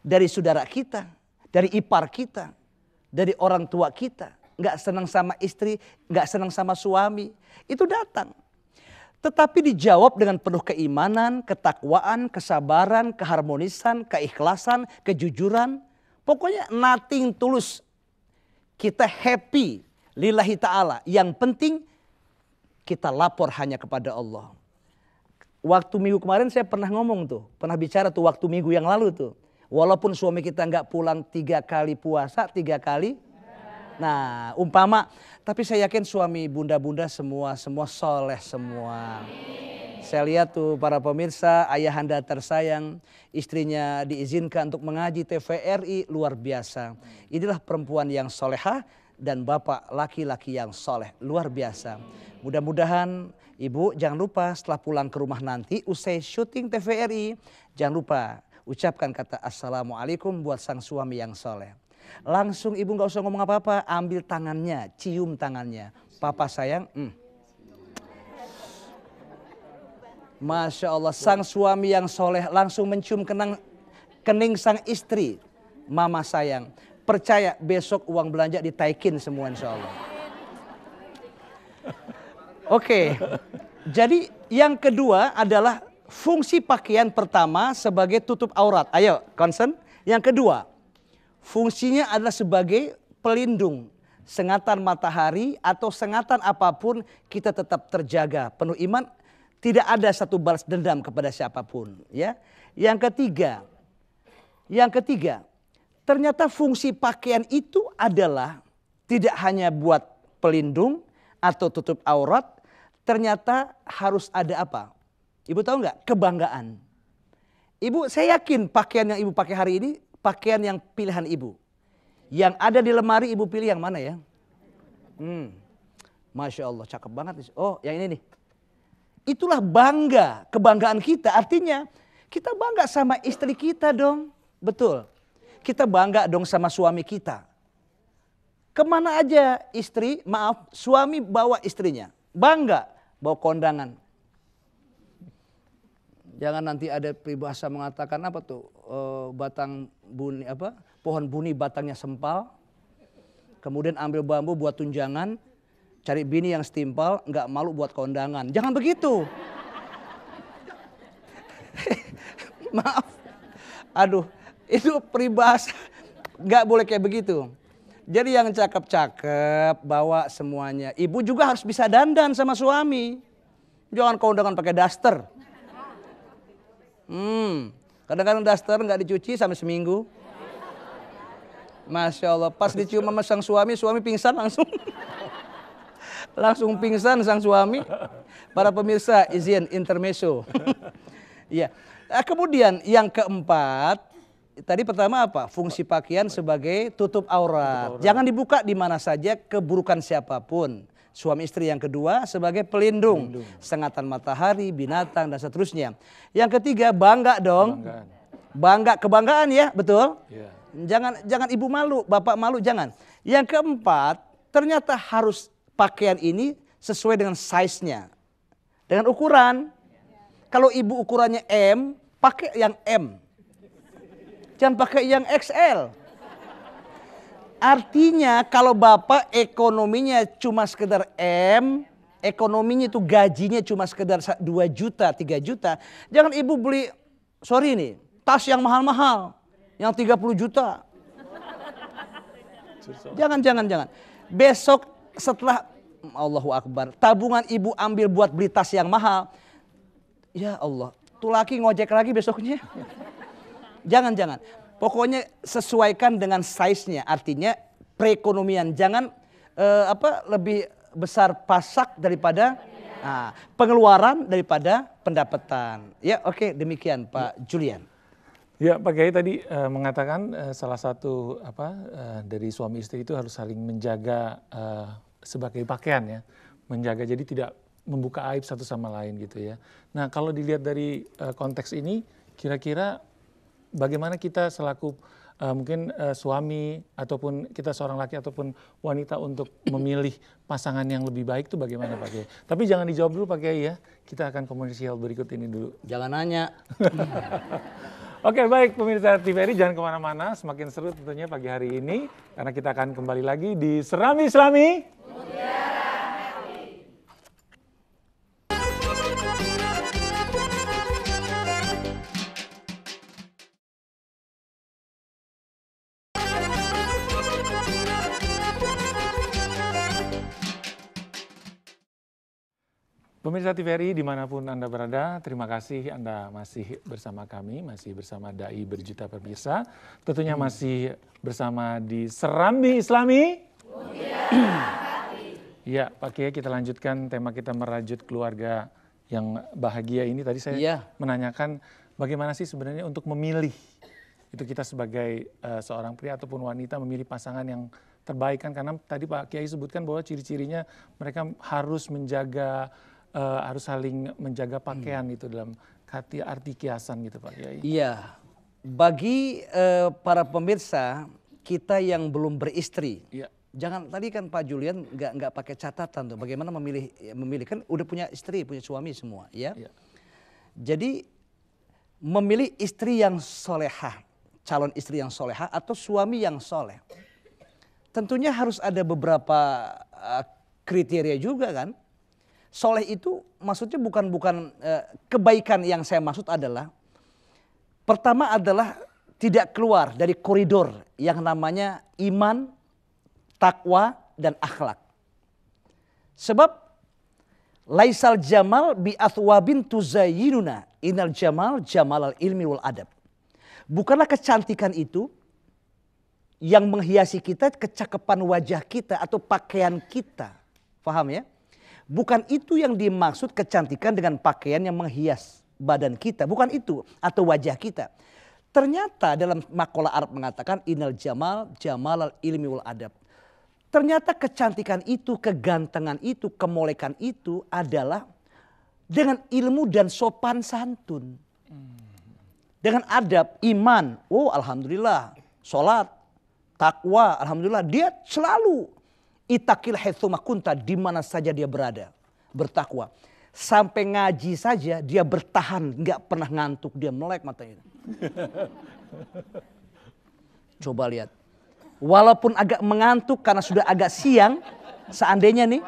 dari saudara kita, dari ipar kita, dari orang tua kita. Nggak senang sama istri, nggak senang sama suami. Itu datang. Tetapi dijawab dengan penuh keimanan, ketakwaan, kesabaran, keharmonisan, keikhlasan, kejujuran. Pokoknya nothing tulus. Kita happy lillahi ta'ala. Yang penting kita lapor hanya kepada Allah. Waktu minggu kemarin saya pernah ngomong tuh. Pernah bicara tuh waktu minggu yang lalu tuh. Walaupun suami kita nggak pulang 3 kali puasa, 3 kali. Nah umpama, tapi saya yakin suami bunda-bunda semua soleh semua. Saya lihat tuh para pemirsa, ayahanda tersayang, istrinya diizinkan untuk mengaji TVRI, luar biasa. Inilah perempuan yang solehah dan bapak laki-laki yang soleh, luar biasa. Mudah-mudahan ibu jangan lupa setelah pulang ke rumah nanti usai syuting TVRI, jangan lupa ucapkan kata assalamualaikum buat sang suami yang soleh. Langsung ibu nggak usah ngomong apa-apa, ambil tangannya, cium tangannya. Papa sayang, Masya Allah, sang suami yang soleh langsung mencium kening sang istri. Mama sayang, percaya besok uang belanja ditaikin semua insya Allah. Oke, jadi yang kedua adalah fungsi pakaian pertama sebagai tutup aurat. Ayo, concern. Yang kedua, fungsinya adalah sebagai pelindung. Sengatan matahari atau sengatan apapun kita tetap terjaga. Penuh iman, tidak ada satu balas dendam kepada siapapun. Ya. Yang ketiga, ternyata fungsi pakaian itu adalah tidak hanya buat pelindung atau tutup aurat. Ternyata harus ada apa? Ibu tahu nggak? Kebanggaan. Ibu, saya yakin pakaian yang ibu pakai hari ini pakaian yang pilihan ibu. Yang ada di lemari ibu pilih yang mana ya? Masya Allah, cakep banget. Oh, yang ini nih. Itulah bangga, kebanggaan kita. Artinya kita bangga sama istri kita dong. Betul. Kita bangga dong sama suami kita. Kemana aja suami bawa istrinya. Bangga bawa kondangan. Jangan nanti ada peribahasa mengatakan apa tuh, pohon buni batangnya sempal, kemudian ambil bambu buat tunjangan, cari bini yang setimpal, nggak malu buat kondangan. Jangan begitu. Maaf, aduh, itu peribahasa nggak boleh kayak begitu. Jadi yang cakep-cakep bawa semuanya. Ibu juga harus bisa dandan sama suami. Jangan kondangan pakai daster. Kadang-kadang daster nggak dicuci sampai seminggu. Masya Allah, pas dicium sama sang suami pingsan langsung. Langsung pingsan sang suami. Para pemirsa, izin intermezzo. Ya. Kemudian yang keempat, tadi pertama apa? Fungsi pakaian sebagai tutup aurat. Jangan dibuka di mana saja, keburukan siapapun. Suami istri yang kedua sebagai pelindung. Sengatan matahari, binatang dan seterusnya. Yang ketiga bangga dong. Bangga, kebanggaan ya, betul? Yeah. Jangan ibu malu, bapak malu, jangan. Yang keempat, ternyata harus pakaian ini sesuai dengan size-nya. Dengan ukuran. Kalau ibu ukurannya M, pakai yang M. Jangan pakai yang XL. Artinya kalau bapak ekonominya cuma sekedar M, ekonominya itu gajinya cuma sekedar 2 juta, 3 juta. Jangan ibu beli sorry nih, tas yang mahal-mahal, yang 30 juta. Jangan. Besok setelah Allahu Akbar, tabungan ibu ambil buat beli tas yang mahal. Ya Allah, tuh laki ngojek lagi besoknya. Jangan. Pokoknya sesuaikan dengan size-nya, artinya perekonomian. Jangan lebih besar pasak daripada pengeluaran daripada pendapatan. Ya, oke, demikian Pak Julian. Ya, Pak Kiai tadi mengatakan salah satu dari suami istri itu harus saling menjaga sebagai pakaian ya, menjaga jadi tidak membuka aib satu sama lain gitu ya. Nah, kalau dilihat dari konteks ini, kira-kira bagaimana kita selaku mungkin suami ataupun kita seorang laki ataupun wanita untuk memilih pasangan yang lebih baik itu bagaimana Pak Kiai? Tapi jangan dijawab dulu Pak Kiai ya, kita akan komersial berikut ini dulu. Jangan nanya. Oke, baik pemirsa TVRI, jangan kemana-mana, semakin seru tentunya pagi hari ini karena kita akan kembali lagi di Serambi Islami. Pemirsa TVRI dimanapun Anda berada, terima kasih Anda masih bersama kami, masih bersama Dai Berjuta Pemirsa. Tentunya masih bersama di Serambi Islami. Ya Pak Kiai, kita lanjutkan tema kita merajut keluarga yang bahagia ini. Tadi saya menanyakan bagaimana sih sebenarnya untuk memilih. Itu kita sebagai seorang pria ataupun wanita memilih pasangan yang terbaik kan. Karena tadi Pak Kiai sebutkan bahwa ciri-cirinya mereka harus menjaga harus saling menjaga pakaian itu dalam arti kiasan gitu Pak Kiai. Iya, bagi para pemirsa kita yang belum beristri, jangan tadi kan Pak Julian nggak pakai catatan tuh bagaimana memilih kan udah punya istri punya suami semua ya. Jadi memilih istri yang solehah, calon istri yang solehah atau suami yang soleh, tentunya harus ada beberapa kriteria juga kan. Soleh itu maksudnya bukan kebaikan yang saya maksud adalah pertama adalah tidak keluar dari koridor yang namanya iman, takwa dan akhlak. Sebab laisal jamal bi athwabin tuzayyinuna innal jamal jamalal ilmi wal adab. Bukanlah kecantikan itu yang menghiasi kita, kecakapan wajah kita atau pakaian kita. Paham ya? Bukan itu yang dimaksud kecantikan dengan pakaian yang menghias badan kita. Bukan itu atau wajah kita. Ternyata dalam makalah Arab mengatakan innal jamal jamalal ilmi wal adab. Ternyata kecantikan itu, kegantengan itu, kemolekan itu adalah dengan ilmu dan sopan santun. Dengan adab, iman. Oh alhamdulillah. Sholat, takwa, alhamdulillah. Dia selalu itakil haitsuma kunta, di mana saja dia berada, bertakwa. Sampai ngaji saja dia bertahan, nggak pernah ngantuk, dia melek matanya. Coba lihat. Walaupun agak mengantuk karena sudah agak siang, seandainya nih,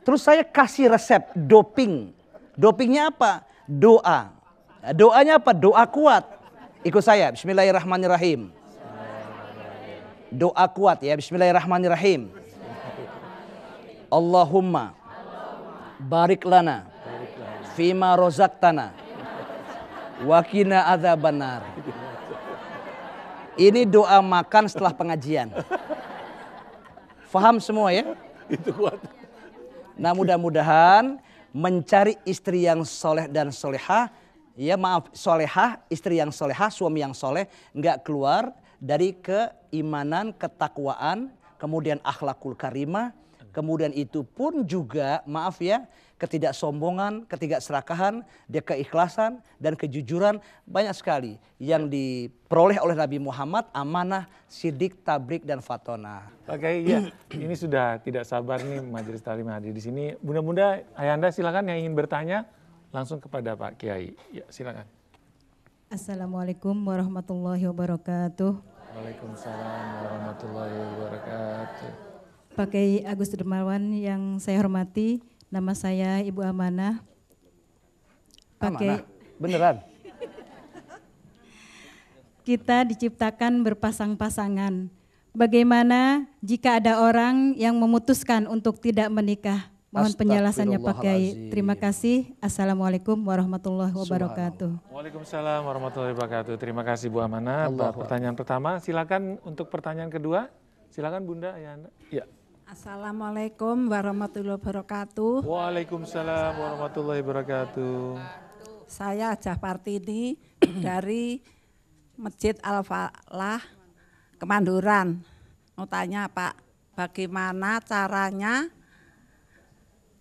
terus saya kasih resep doping. Dopingnya apa? Doa. Doanya apa? Doa kuat. Ikut saya, bismillahirrahmanirrahim. Doa kuat ya, bismillahirrahmanirrahim. Allahumma barik lana fima rozaqtana wa qina adzabannar. Ini doa makan setelah pengajian. Faham semua ya? Itu kuat. Nah mudah-mudahan mencari istri yang soleh dan solehah, ya maaf solehah, istri yang solehah, suami yang soleh, nggak keluar dari keimanan, ketakwaan, kemudian akhlakul karimah. Kemudian itu pun juga maaf ya, ketidaksombongan, ketidakserakahan, dia keikhlasan dan kejujuran banyak sekali yang diperoleh oleh Nabi Muhammad, amanah, sidik, tabrik dan fatona. Pak Kiai, ya, ini sudah tidak sabar nih majelis taklim hadir di sini. Bunda-bunda, ayahanda silakan yang ingin bertanya langsung kepada Pak Kiai. Ya, silakan. Assalamualaikum warahmatullahi wabarakatuh. Waalaikumsalam warahmatullahi wabarakatuh. Pak Kiai Agus Dermawan yang saya hormati, nama saya Ibu Amanah. Amanah, beneran? kita diciptakan berpasang-pasangan. Bagaimana jika ada orang yang memutuskan untuk tidak menikah? Mohon penjelasannya Pak Kiai. Terima kasih. Assalamualaikum warahmatullahi wabarakatuh. Waalaikumsalam warahmatullahi wabarakatuh. Terima kasih Bu Amanah. Pertanyaan pertama, silakan untuk pertanyaan kedua. Silakan Bunda Ayanda. Ya. Assalamualaikum warahmatullahi wabarakatuh. Waalaikumsalam warahmatullahi wabarakatuh. Saya Hajah Partini dari Masjid Al-Falah, Kemanduran. Mau tanya Pak, bagaimana caranya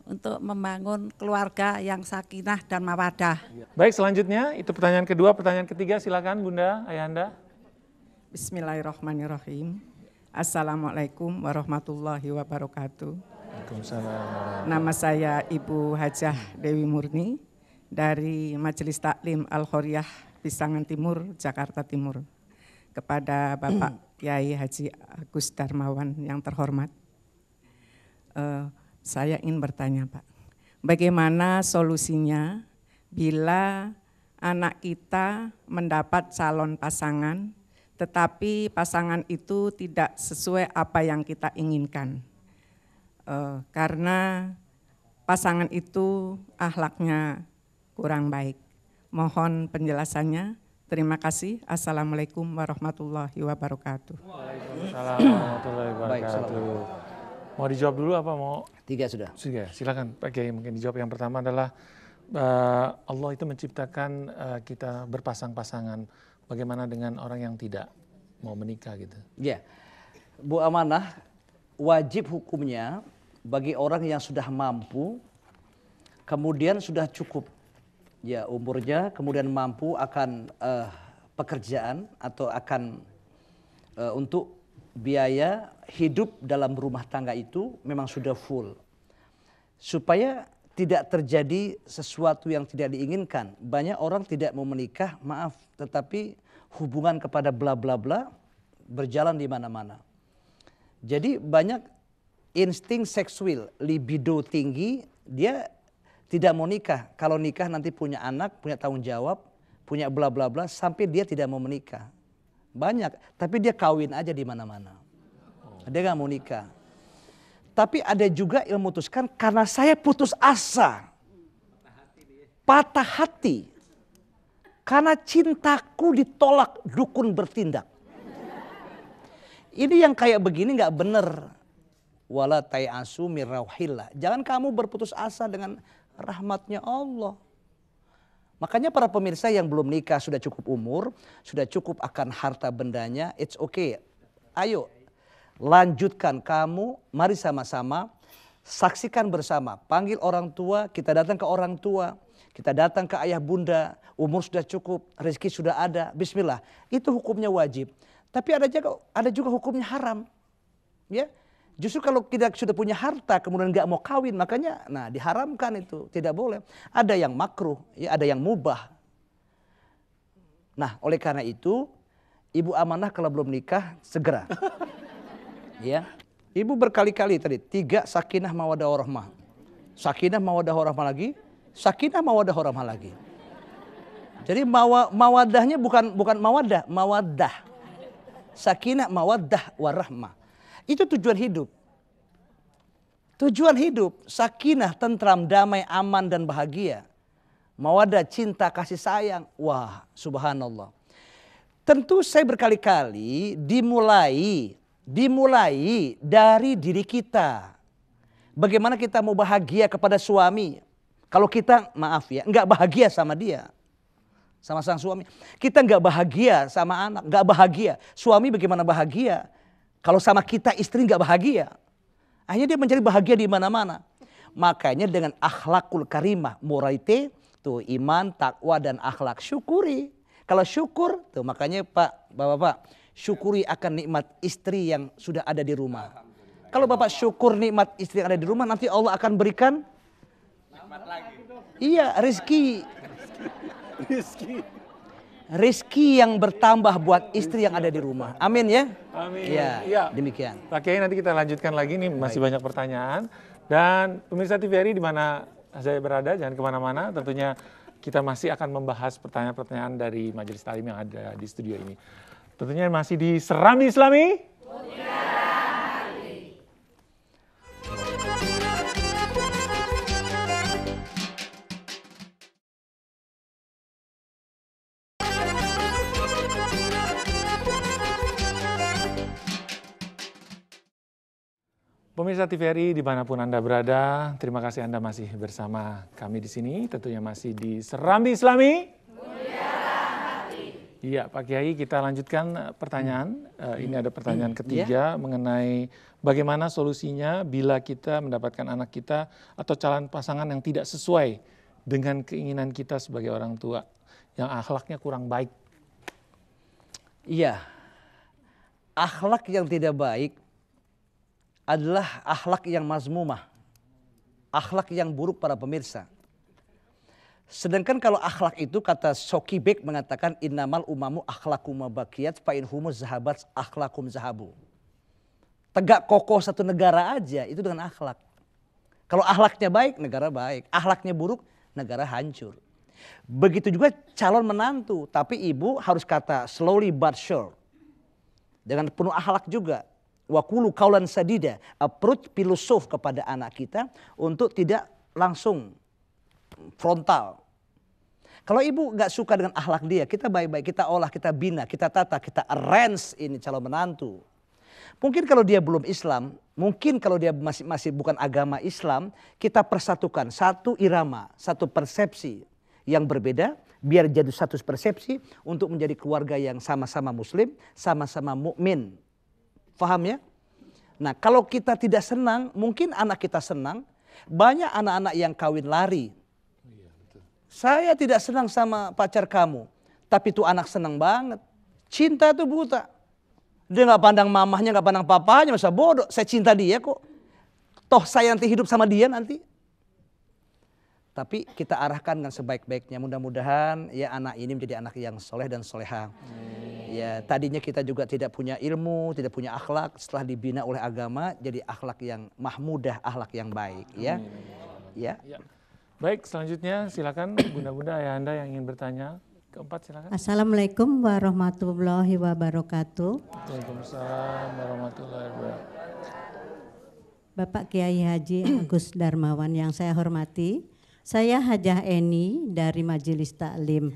untuk membangun keluarga yang sakinah dan mawadah? Baik, selanjutnya itu pertanyaan kedua. Pertanyaan ketiga silakan Bunda Ayanda. Bismillahirrahmanirrahim. Assalamualaikum warahmatullahi wabarakatuh. Waalaikumsalam. Nama saya Ibu Hajah Dewi Murni dari Majelis Taklim Al-Khoriyah Pisangan Timur, Jakarta Timur. Kepada Bapak Kiai Haji Agus Darmawan yang terhormat, saya ingin bertanya Pak, bagaimana solusinya bila anak kita mendapat calon pasangan, tetapi pasangan itu tidak sesuai apa yang kita inginkan? Karena pasangan itu akhlaknya kurang baik. Mohon penjelasannya. Terima kasih. Assalamualaikum warahmatullahi wabarakatuh. Waalaikumsalam warahmatullahi wabarakatuh. Mau dijawab dulu apa mau? Tiga sudah. Sudah, silakan Pak Kiai. Mungkin dijawab. Yang pertama adalah Allah itu menciptakan kita berpasang-pasangan. Bagaimana dengan orang yang tidak mau menikah gitu? Ya, Bu Amanah, wajib hukumnya bagi orang yang sudah mampu, kemudian sudah cukup, ya umurnya, kemudian mampu akan pekerjaan atau akan untuk biaya hidup dalam rumah tangga itu memang sudah full. Supaya tidak terjadi sesuatu yang tidak diinginkan. Banyak orang tidak mau menikah, maaf, tetapi hubungan kepada bla bla bla berjalan di mana-mana. Jadi banyak insting seksual, libido tinggi, dia tidak mau nikah. Kalau nikah nanti punya anak, punya tanggung jawab, punya bla bla bla, sampai dia tidak mau menikah. Banyak, tapi dia kawin aja di mana-mana. Dia gak mau nikah. Tapi ada juga yang memutuskan karena saya putus asa. Patah hati. Karena cintaku ditolak, dukun bertindak. Ini yang kayak begini gak bener. Wala tai'asu min rauhillah. Jangan kamu berputus asa dengan rahmatnya Allah. Makanya para pemirsa yang belum nikah, sudah cukup umur, sudah cukup akan harta bendanya, it's okay. Ayo, lanjutkan kamu, mari sama-sama, saksikan bersama. Panggil orang tua, kita datang ke orang tua, kita datang ke ayah bunda, umur sudah cukup, rezeki sudah ada, bismillah. Itu hukumnya wajib. Tapi ada juga hukumnya haram. Ya. Justru kalau kita sudah punya harta kemudian nggak mau kawin, makanya nah diharamkan itu, tidak boleh. Ada yang makruh, ya ada yang mubah. Nah, oleh karena itu Ibu Amanah kalau belum nikah segera. Ya. Ibu berkali-kali tadi 3 sakinah mawaddah warahmah. Sakinah mawaddah warahmah lagi, sakinah mawaddah warahmah lagi. Jadi mawaddahnya bukan mawaddah, mawaddah. Sakinah mawaddah warahmah. Itu tujuan hidup. Tujuan hidup, sakinah, tentram, damai, aman dan bahagia. Mawaddah, cinta, kasih sayang. Wah, subhanallah. Tentu saya berkali-kali dimulai dari diri kita. Bagaimana kita mau bahagia kepada suami? Kalau kita, maaf ya, enggak bahagia sama dia. Sama sang suami. Kita enggak bahagia sama anak, enggak bahagia. Suami bagaimana bahagia? Kalau sama kita istri nggak bahagia, akhirnya dia mencari bahagia di mana-mana. Makanya dengan akhlakul karimah, moralite, tuh iman, takwa dan akhlak, syukuri. Kalau syukur, tuh makanya Bapak, syukuri akan nikmat istri yang sudah ada di rumah. Kalau Bapak syukur nikmat istri yang ada di rumah, nanti Allah akan berikan nikmat lagi. Iya, rezeki. Rizki yang bertambah buat istri yang ada di rumah. Amin ya. Amin. Ya, demikian. Pak Kiai, nanti kita lanjutkan lagi nih, masih banyak pertanyaan. Dan pemirsa TVRI di mana saya berada, jangan kemana-mana. Tentunya kita masih akan membahas pertanyaan-pertanyaan dari Majelis Ta'lim yang ada di studio ini. Tentunya masih di Serambi Islami. Pemirsa TVRI dimanapun Anda berada, terima kasih Anda masih bersama kami di sini, tentunya masih di Serambi Islami. Iya Pak Kiai, kita lanjutkan pertanyaan. Ini ada pertanyaan ketiga mengenai bagaimana solusinya bila kita mendapatkan anak kita atau calon pasangan yang tidak sesuai dengan keinginan kita sebagai orang tua, yang akhlaknya kurang baik. Iya, akhlak yang tidak baik adalah akhlak yang mazmumah, akhlak yang buruk para pemirsa. Sedangkan kalau akhlak itu kata Shoki Bek mengatakan innamal umamu akhlakum mabakiyat fa in humus zahabat akhlakum zahabu. Tegak kokoh satu negara aja itu dengan akhlak. Kalau akhlaknya baik, negara baik. Akhlaknya buruk, negara hancur. Begitu juga calon menantu, tapi ibu harus kata slowly but sure. Dengan penuh akhlak juga. Wakulu kaulan sadida, approach filosof kepada anak kita untuk tidak langsung frontal. Kalau ibu nggak suka dengan akhlak dia, kita baik-baik, kita olah, kita bina, kita tata, kita arrange ini calon menantu. Mungkin kalau dia belum Islam, mungkin kalau dia masih bukan agama Islam, kita persatukan satu irama, satu persepsi yang berbeda, biar jadi satu persepsi untuk menjadi keluarga yang sama-sama Muslim, sama-sama mukmin. Faham ya? Nah kalau kita tidak senang, mungkin anak kita senang. Banyak anak-anak yang kawin lari. Saya tidak senang sama pacar kamu. Tapi tuh anak senang banget. Cinta tuh buta. Dia gak pandang mamahnya, gak pandang papahnya. Masa bodoh, saya cinta dia kok. Toh saya nanti hidup sama dia nanti. Tapi kita arahkan dengan sebaik-baiknya. Mudah-mudahan ya anak ini menjadi anak yang soleh dan soleha. Ya tadinya kita juga tidak punya ilmu, tidak punya akhlak. Setelah dibina oleh agama, jadi akhlak yang mahmudah, akhlak yang baik. Ya. Ya. Baik, selanjutnya silakan bunda-bunda ayah Anda yang ingin bertanya. Keempat silakan. Assalamualaikum warahmatullahi wabarakatuh. Waalaikumsalam warahmatullahi wabarakatuh. Bapak Kiai Haji Agus Darmawan yang saya hormati. Saya Hajah Eni dari Majelis Ta'lim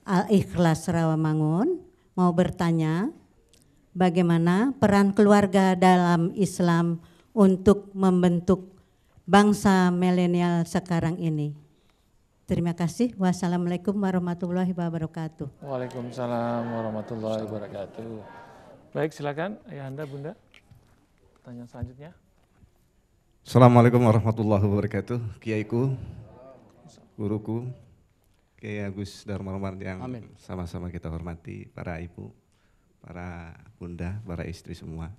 Al-Ikhlas Rawamangun mau bertanya bagaimana peran keluarga dalam Islam untuk membentuk bangsa milenial sekarang ini. Terima kasih. Wassalamualaikum warahmatullahi wabarakatuh. Waalaikumsalam warahmatullahi wabarakatuh. Baik, silakan ayah Anda, Bunda. Pertanyaan selanjutnya. Assalamualaikum warahmatullahi wabarakatuh. Kiaiku, guruku, Kiai Agus Darmawan yang sama-sama kita hormati, para ibu, para bunda, para istri semua.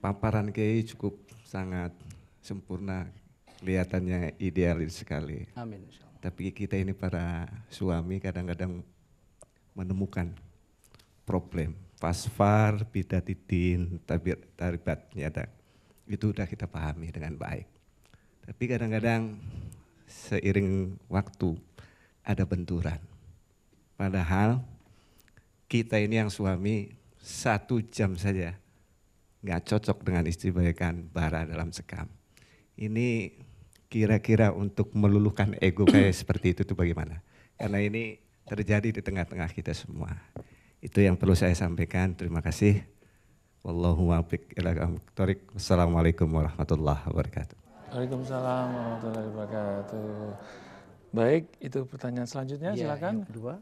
Paparan Kiai cukup sangat sempurna, kelihatannya idealis sekali. Amin. Tapi kita ini para suami kadang-kadang menemukan problem. Fasfar, bidatidin, taribat nyata. Itu udah kita pahami dengan baik. Tapi kadang-kadang seiring waktu ada benturan. Padahal kita ini yang suami 1 jam saja nggak cocok dengan istri bagaikan bara dalam sekam. Ini kira-kira untuk meluluhkan ego kayak seperti itu tuh bagaimana? Karena ini terjadi di tengah-tengah kita semua. Itu yang perlu saya sampaikan. Terima kasih. Wallahu muwaffiq ila aqwamit thoriq. Wassalamualaikum warahmatullahi wabarakatuh. Waalaikumsalam warahmatullahi wabarakatuh. Baik, itu pertanyaan selanjutnya silakan. Yang kedua.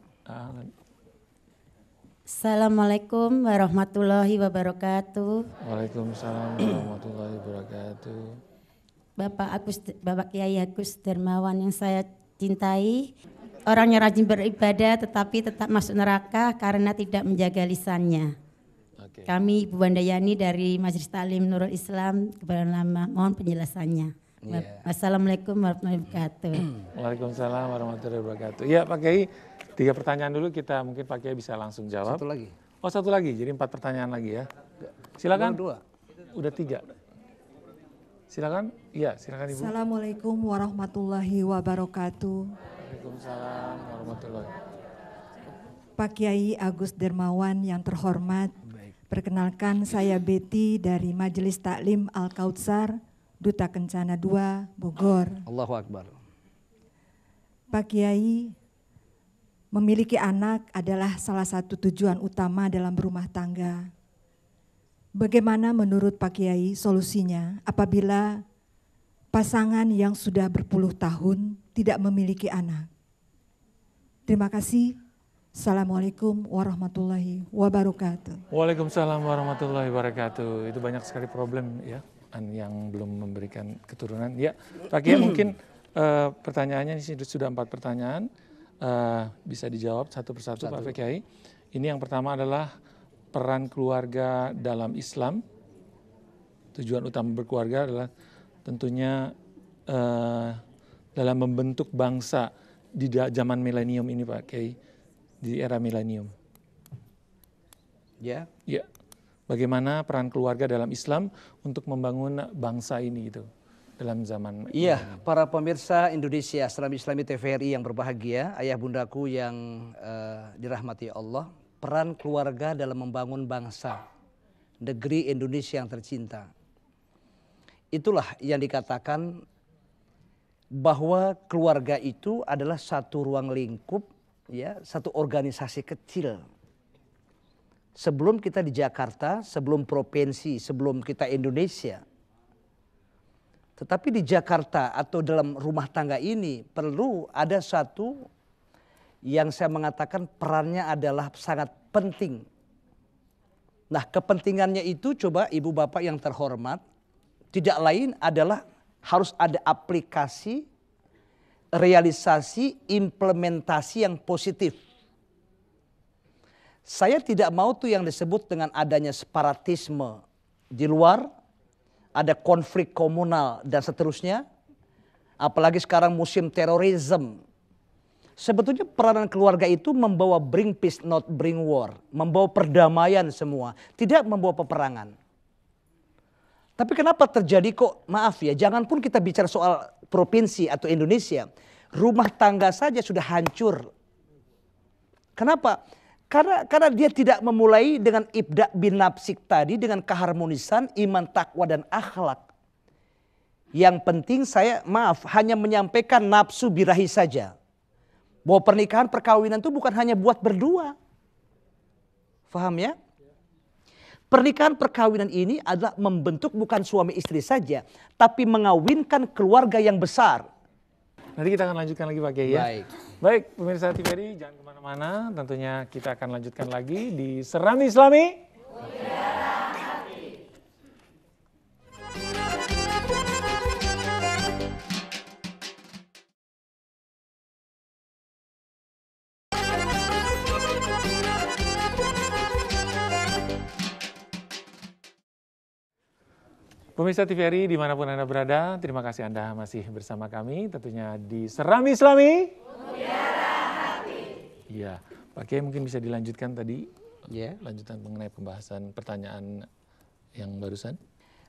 Assalamualaikum warahmatullahi wabarakatuh. Waalaikumsalam warahmatullahi wabarakatuh. Bapak Kiai Agus Darmawan yang saya cintai, orangnya rajin beribadah tetapi tetap masuk neraka karena tidak menjaga lisannya. Okay. Kami Ibu Bandayani dari Majelis Ta'lim Nurul Islam kepada nama mohon penjelasannya. Wassalamualaikum warahmatullahi wabarakatuh. Waalaikumsalam warahmatullahi wabarakatuh. Ya Pak Kiai, 3 pertanyaan dulu kita mungkin Pak Kiai bisa langsung jawab. Satu lagi. Oh 1 lagi, jadi 4 pertanyaan lagi ya. Silakan. 2. Udah 3. Silakan. Iya, silakan Ibu. Assalamualaikum warahmatullahi wabarakatuh. Waalaikumsalam warahmatullahi wabarakatuh. Pak Kiai Agus Dermawan yang terhormat, perkenalkan saya Betty dari Majelis Taklim Al-Kautsar, Duta Kencana 2, Bogor. Allahu Akbar. Pak Kiai, memiliki anak adalah salah satu tujuan utama dalam berumah tangga. Bagaimana menurut Pak Kiai solusinya apabila pasangan yang sudah berpuluh tahun tidak memiliki anak? Terima kasih. Assalamualaikum warahmatullahi wabarakatuh. Waalaikumsalam warahmatullahi wabarakatuh. Itu banyak sekali problem ya, yang belum memberikan keturunan. Ya, Pak Kiai mungkin pertanyaannya ini sudah 4 pertanyaan, bisa dijawab satu persatu Pak Kiai. Ini yang pertama adalah peran keluarga dalam Islam. Tujuan utama berkeluarga adalah tentunya dalam membentuk bangsa di zaman milenium ini Pak Kiai. Di era milenium. Ya. Ya. Bagaimana peran keluarga dalam Islam untuk membangun bangsa ini gitu dalam zaman. Iya, para pemirsa Indonesia Islami TVRI yang berbahagia, ayah bundaku yang dirahmati Allah, peran keluarga dalam membangun bangsa, negeri Indonesia yang tercinta. Itulah yang dikatakan bahwa keluarga itu adalah satu ruang lingkup, ya, satu organisasi kecil. Sebelum kita di Jakarta, sebelum provinsi, sebelum kita Indonesia. Tetapi di Jakarta atau dalam rumah tangga ini perlu ada satu yang saya mengatakan perannya adalah sangat penting. Nah, kepentingannya itu coba ibu bapak yang terhormat, tidak lain adalah harus ada aplikasi, realisasi, implementasi yang positif. Saya tidak mau tuh yang disebut dengan adanya separatisme di luar, ada konflik komunal dan seterusnya. Apalagi sekarang musim terorisme. Sebetulnya peranan keluarga itu membawa bring peace not bring war, membawa perdamaian semua, tidak membawa peperangan. Tapi kenapa terjadi kok, maaf ya, jangan pun kita bicara soal provinsi atau Indonesia, rumah tangga saja sudah hancur. Kenapa? Karena dia tidak memulai dengan ibda bin nafsik tadi, dengan keharmonisan iman, takwa dan akhlak. Yang penting saya hanya menyampaikan nafsu birahi saja. Bahwa pernikahan perkawinan itu bukan hanya buat berdua. Faham ya? Pernikahan perkawinan ini adalah membentuk bukan suami istri saja, tapi mengawinkan keluarga yang besar. Nanti kita akan lanjutkan lagi Pak Kiai ya. Baik, pemirsa TVRI jangan kemana-mana. Tentunya kita akan lanjutkan lagi di Serami Islami. Pemirsa TVRI dimanapun Anda berada, terima kasih Anda masih bersama kami tentunya di Serami Islami. Iya, Pak Kiai mungkin bisa dilanjutkan tadi, lanjutan mengenai pembahasan pertanyaan yang barusan.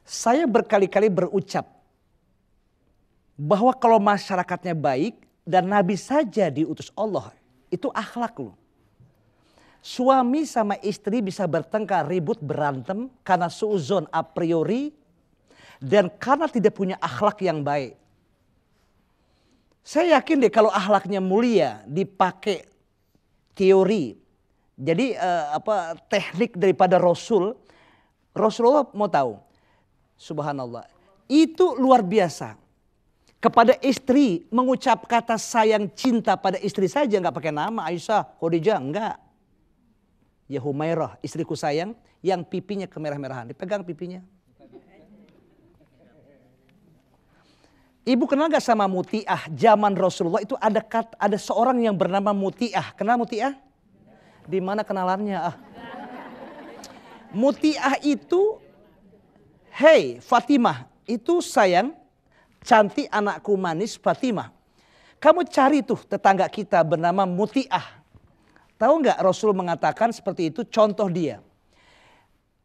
Saya berkali-kali berucap bahwa kalau masyarakatnya baik dan Nabi saja diutus Allah, itu akhlak loh. Suami sama istri bisa bertengkar, ribut, berantem karena suuzon a priori, dan karena tidak punya akhlak yang baik. Saya yakin deh kalau akhlaknya mulia dipakai teori. Jadi teknik daripada Rasulullah mau tahu. Subhanallah. Itu luar biasa. Kepada istri mengucap kata sayang cinta pada istri saja, nggak pakai nama Aisyah, Khadijah, enggak. Ya Humairah, istriku sayang, yang pipinya kemerah-merahan, dipegang pipinya. Ibu kenal gak sama Muti'ah? Zaman Rasulullah itu ada seorang yang bernama Muti'ah. Kenal Muti'ah? Di mana kenalannya? Muti'ah itu, hei Fatimah, itu sayang, cantik anakku manis Fatimah. Kamu cari tuh tetangga kita bernama Muti'ah. Tahu nggak Rasul mengatakan seperti itu, contoh dia.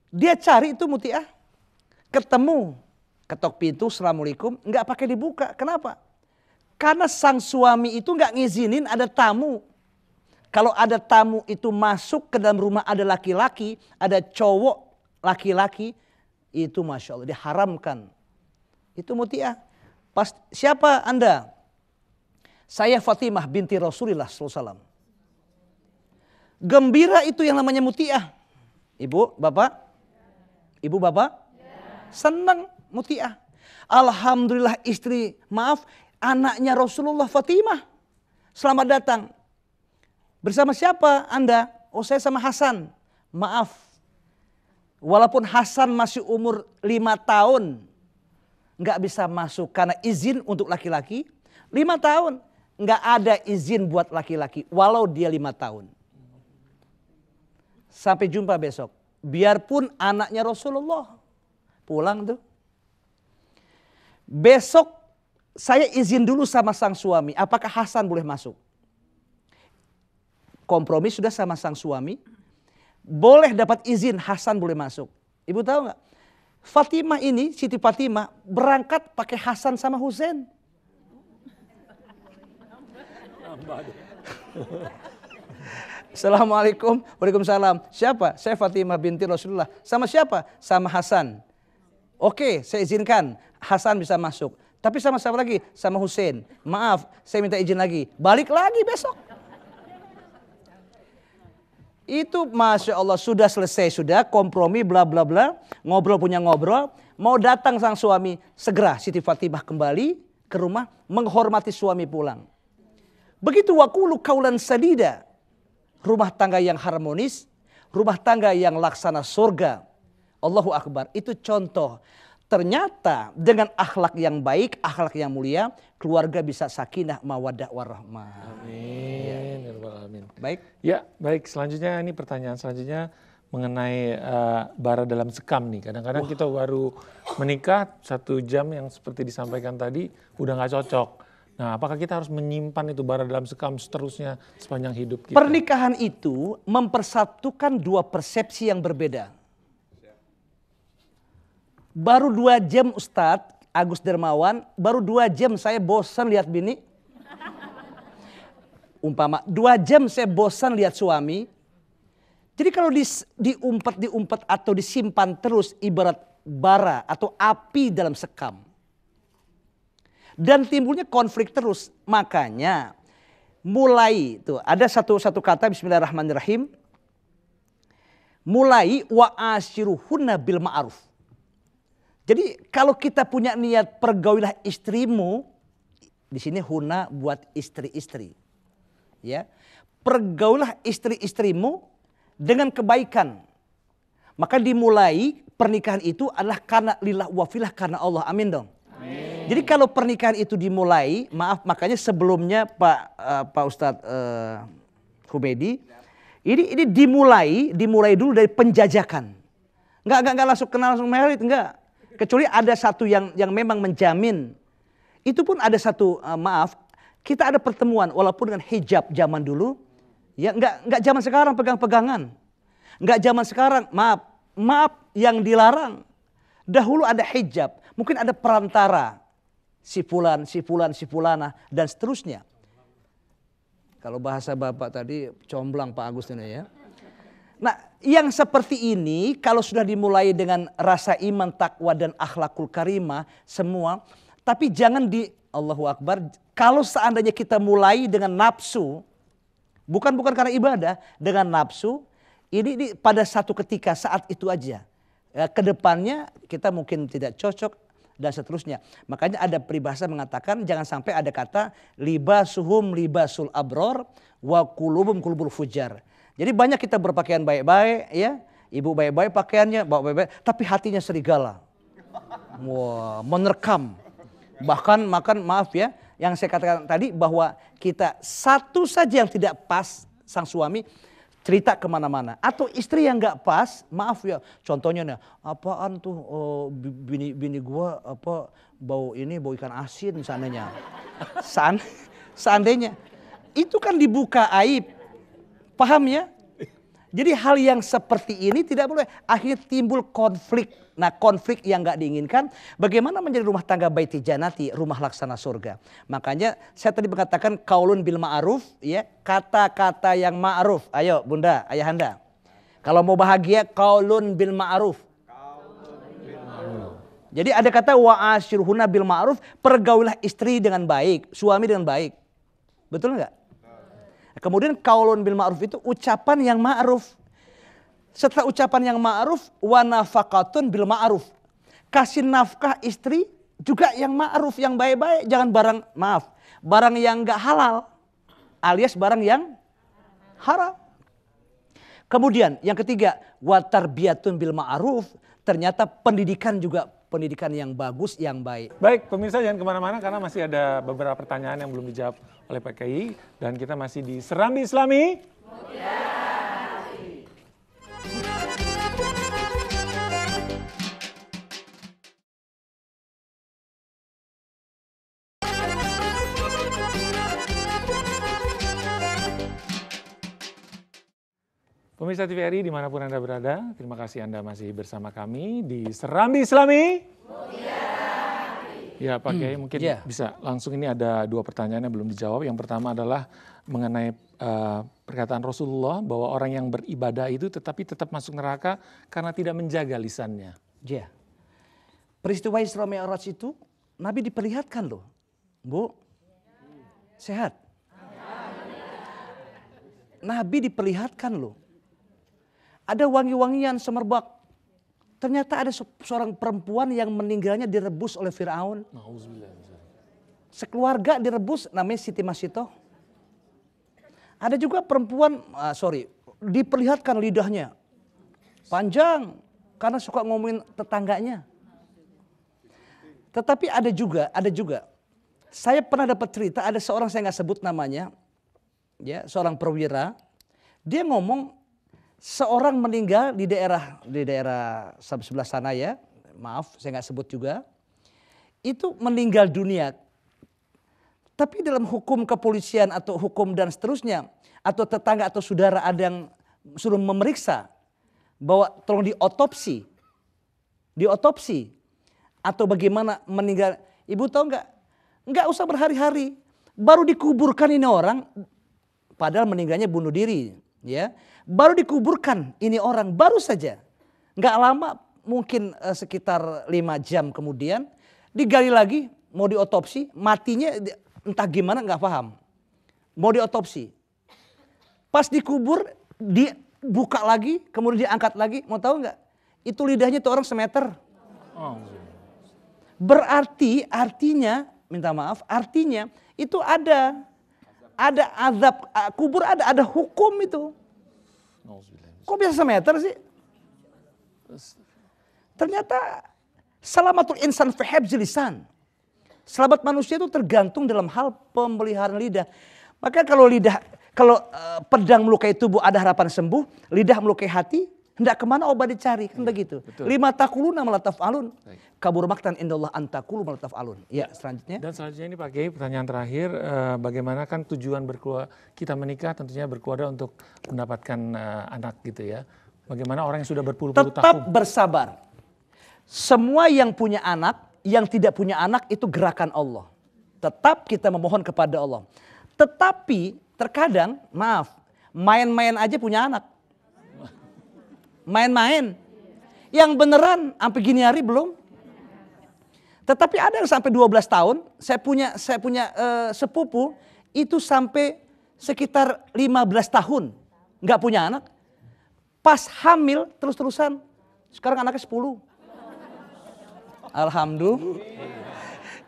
Dia cari itu Muti'ah, ketemu. Ketok pintu, assalamualaikum, nggak pakai dibuka. Kenapa? Karena sang suami itu nggak ngizinin ada tamu. Kalau ada tamu itu masuk ke dalam rumah ada laki-laki, ada cowok laki-laki, itu Masya Allah diharamkan. Itu muti'ah. Siapa Anda? Saya Fatimah binti Rasulullah SAW. Gembira itu yang namanya muti'ah. Ibu, bapak? Ibu, bapak? Senang muti'ah. Alhamdulillah anaknya Rasulullah Fatimah. Selamat datang. Bersama siapa Anda? Oh, saya sama Hasan. Maaf. Walaupun Hasan masih umur 5 tahun. Nggak bisa masuk karena izin untuk laki-laki. 5 tahun. Nggak ada izin buat laki-laki. Walau dia 5 tahun. Sampai jumpa besok. Biarpun anaknya Rasulullah. Pulang tuh. Besok saya izin dulu sama sang suami. Apakah Hasan boleh masuk? Kompromi sudah sama sang suami. Boleh dapat izin Hasan boleh masuk. Ibu tahu nggak? Fatimah ini, Siti Fatimah berangkat pakai Hasan sama Husain. Assalamualaikum. Waalaikumsalam. Siapa? Saya Fatimah binti Rasulullah. Sama siapa? Sama Hasan. Oke, saya izinkan Hasan bisa masuk. Tapi sama siapa lagi? Sama Husain. Maaf, saya minta izin lagi. Balik lagi besok. Itu Masya Allah sudah selesai. Sudah kompromi bla bla bla. Ngobrol punya ngobrol. Mau datang sang suami. Segera Siti Fatimah kembali ke rumah. Menghormati suami pulang. Begitu waqulu qaulan sadida. Rumah tangga yang harmonis. Rumah tangga yang laksana surga. Allahu Akbar. Itu contoh. Ternyata dengan akhlak yang baik, akhlak yang mulia, keluarga bisa sakinah, mawaddah, warahmah. Amin. Ya. Amin. Baik. Ya, baik. Selanjutnya ini pertanyaan selanjutnya mengenai bara dalam sekam nih. Kadang-kadang kita baru menikah 1 jam yang seperti disampaikan tadi udah nggak cocok. Nah, apakah kita harus menyimpan itu bara dalam sekam seterusnya sepanjang hidup kita? Pernikahan itu mempersatukan 2 persepsi yang berbeda. Baru 2 jam Ustadz Agus Dermawan, baru 2 jam saya bosan lihat bini. Umpama 2 jam saya bosan lihat suami. Jadi kalau diumpat atau disimpan terus ibarat bara atau api dalam sekam. Dan timbulnya konflik terus. Makanya mulai tuh ada satu kata bismillahirrahmanirrahim. Mulai wa asyiruhunna bil ma'ruf. Jadi kalau kita punya niat pergaulilah istrimu, di sini huna buat istri-istri. Ya. Pergaulilah istri-istrimu dengan kebaikan. Maka dimulai pernikahan itu adalah karena lillah wa filah, karena Allah. Amin dong. Amin. Jadi kalau pernikahan itu dimulai, maaf makanya sebelumnya Pak Ustadz Humedi, ini dimulai dulu dari penjajakan. Enggak langsung kenal langsung married, enggak. Kecuali ada satu yang memang menjamin. Itu pun ada satu, maaf, kita ada pertemuan walaupun dengan hijab zaman dulu. Ya enggak zaman sekarang pegang-pegangan. Enggak zaman sekarang, maaf yang dilarang. Dahulu ada hijab, mungkin ada perantara. Si fulana dan seterusnya. Kalau bahasa Bapak tadi comblang Pak Agus ini ya. Nah, yang seperti ini kalau sudah dimulai dengan rasa iman, takwa dan akhlakul karimah semua, tapi jangan Allahu Akbar, kalau seandainya kita mulai dengan nafsu, bukan karena ibadah, dengan nafsu, ini pada satu ketika saat itu aja. Kedepannya kita mungkin tidak cocok dan seterusnya. Makanya ada peribahasa mengatakan jangan sampai ada kata libasuhum libasul abror wa qulubum qulubul fujar. Jadi banyak kita berpakaian baik-baik ya, ibu baik-baik pakaiannya, bapak baik-baik, tapi hatinya serigala. Wah, menerkam. Bahkan maaf ya, yang saya katakan tadi bahwa kita satu saja yang tidak pas sang suami cerita kemana-mana. Atau istri yang nggak pas, maaf ya, contohnya nih, apaan tuh bini gua bau ikan asin seandainya. Seandainya itu kan dibuka aib. Paham ya? Jadi hal yang seperti ini tidak boleh. Akhirnya timbul konflik. Nah, konflik yang nggak diinginkan. Bagaimana menjadi rumah tangga baiti janati, rumah laksana surga. Makanya saya tadi mengatakan qaulun bil ma'ruf, ya, kata-kata yang ma'ruf. Ayo Bunda, Ayahanda. Kalau mau bahagia qaulun bil ma'ruf. Jadi ada kata wa asyirhuna bil ma'ruf, pergaulilah istri dengan baik, suami dengan baik. Betul nggak? Kemudian qaulun bil ma'ruf itu ucapan yang ma'ruf. Setelah ucapan yang ma'ruf, wa nafaqatun bil ma'ruf. Kasih nafkah istri juga yang ma'ruf, yang baik-baik. Jangan barang yang nggak halal, alias barang yang haram. Kemudian yang ketiga, wa tarbiyatun bil ma'ruf. Ternyata pendidikan juga pendidikan yang bagus, yang baik. Baik, pemirsa jangan kemana-mana karena masih ada beberapa pertanyaan yang belum dijawab oleh Pak Kiai. Dan kita masih di Serambi Islami. Pemirsa TVRI dimanapun Anda berada, terima kasih Anda masih bersama kami di Serambi Islami. Ya Pak Kiai mungkin bisa langsung, ini ada dua pertanyaan yang belum dijawab. Yang pertama adalah mengenai perkataan Rasulullah bahwa orang yang beribadah itu tetap masuk neraka karena tidak menjaga lisannya. Ya. Peristiwa Isra Mi'raj itu Nabi diperlihatkan loh. Bu, sehat. Nabi diperlihatkan loh. Ada wangi-wangian semerbak. Ternyata ada seorang perempuan yang meninggalnya direbus oleh Fir'aun. Sekeluarga direbus, namanya Siti Masitoh. Ada juga perempuan, diperlihatkan lidahnya. Panjang, karena suka ngomongin tetangganya. Tetapi ada juga. Saya pernah dapat cerita, ada seorang, saya nggak sebut namanya. Ya, seorang perwira. Dia ngomong, seorang meninggal di daerah sebelah sana ya, maaf saya nggak sebut juga, itu meninggal dunia. Tapi dalam hukum kepolisian atau hukum dan seterusnya, atau tetangga atau saudara ada yang suruh memeriksa, bahwa tolong diotopsi, atau bagaimana meninggal. Ibu tahu nggak usah berhari-hari, baru dikuburkan ini orang, padahal meninggalnya bunuh diri, ya. Baru dikuburkan ini orang, baru saja. Nggak lama, mungkin sekitar 5 jam kemudian, digali lagi, mau diotopsi, matinya entah gimana nggak paham. Mau diotopsi. Pas dikubur, dibuka lagi, kemudian diangkat lagi, mau tahu nggak? Itu lidahnya tuh orang semeter. Berarti, artinya, minta maaf, artinya itu ada azab, kubur ada hukum itu. Kok bisa semeter sih? Ternyata salamatul insan fi hifdzil lisan. Selamat manusia itu tergantung dalam hal pemeliharaan lidah. Maka kalau pedang melukai tubuh ada harapan sembuh, lidah melukai hati, hendak kemana obat dicari, kan begitu. Lima taquluna ma la taf'alun. Kabur maktan indallah an taqulu ma la taf'alun. Ya, selanjutnya. Dan selanjutnya ini Pak Kiai, pertanyaan terakhir, bagaimana kan tujuan kita menikah tentunya berkeluarga untuk mendapatkan anak gitu ya. Bagaimana orang yang sudah berpuluh-puluh tahun? Tetap bersabar. Semua yang punya anak, yang tidak punya anak itu gerakan Allah. Tetap kita memohon kepada Allah. Tetapi terkadang, maaf, main-main aja punya anak. Main-main. Yang beneran sampai gini hari belum. Tetapi ada yang sampai 12 tahun. Saya punya sepupu itu sampai sekitar 15 tahun nggak punya anak. Pas hamil terus-terusan. Sekarang anaknya 10. Alhamdulillah.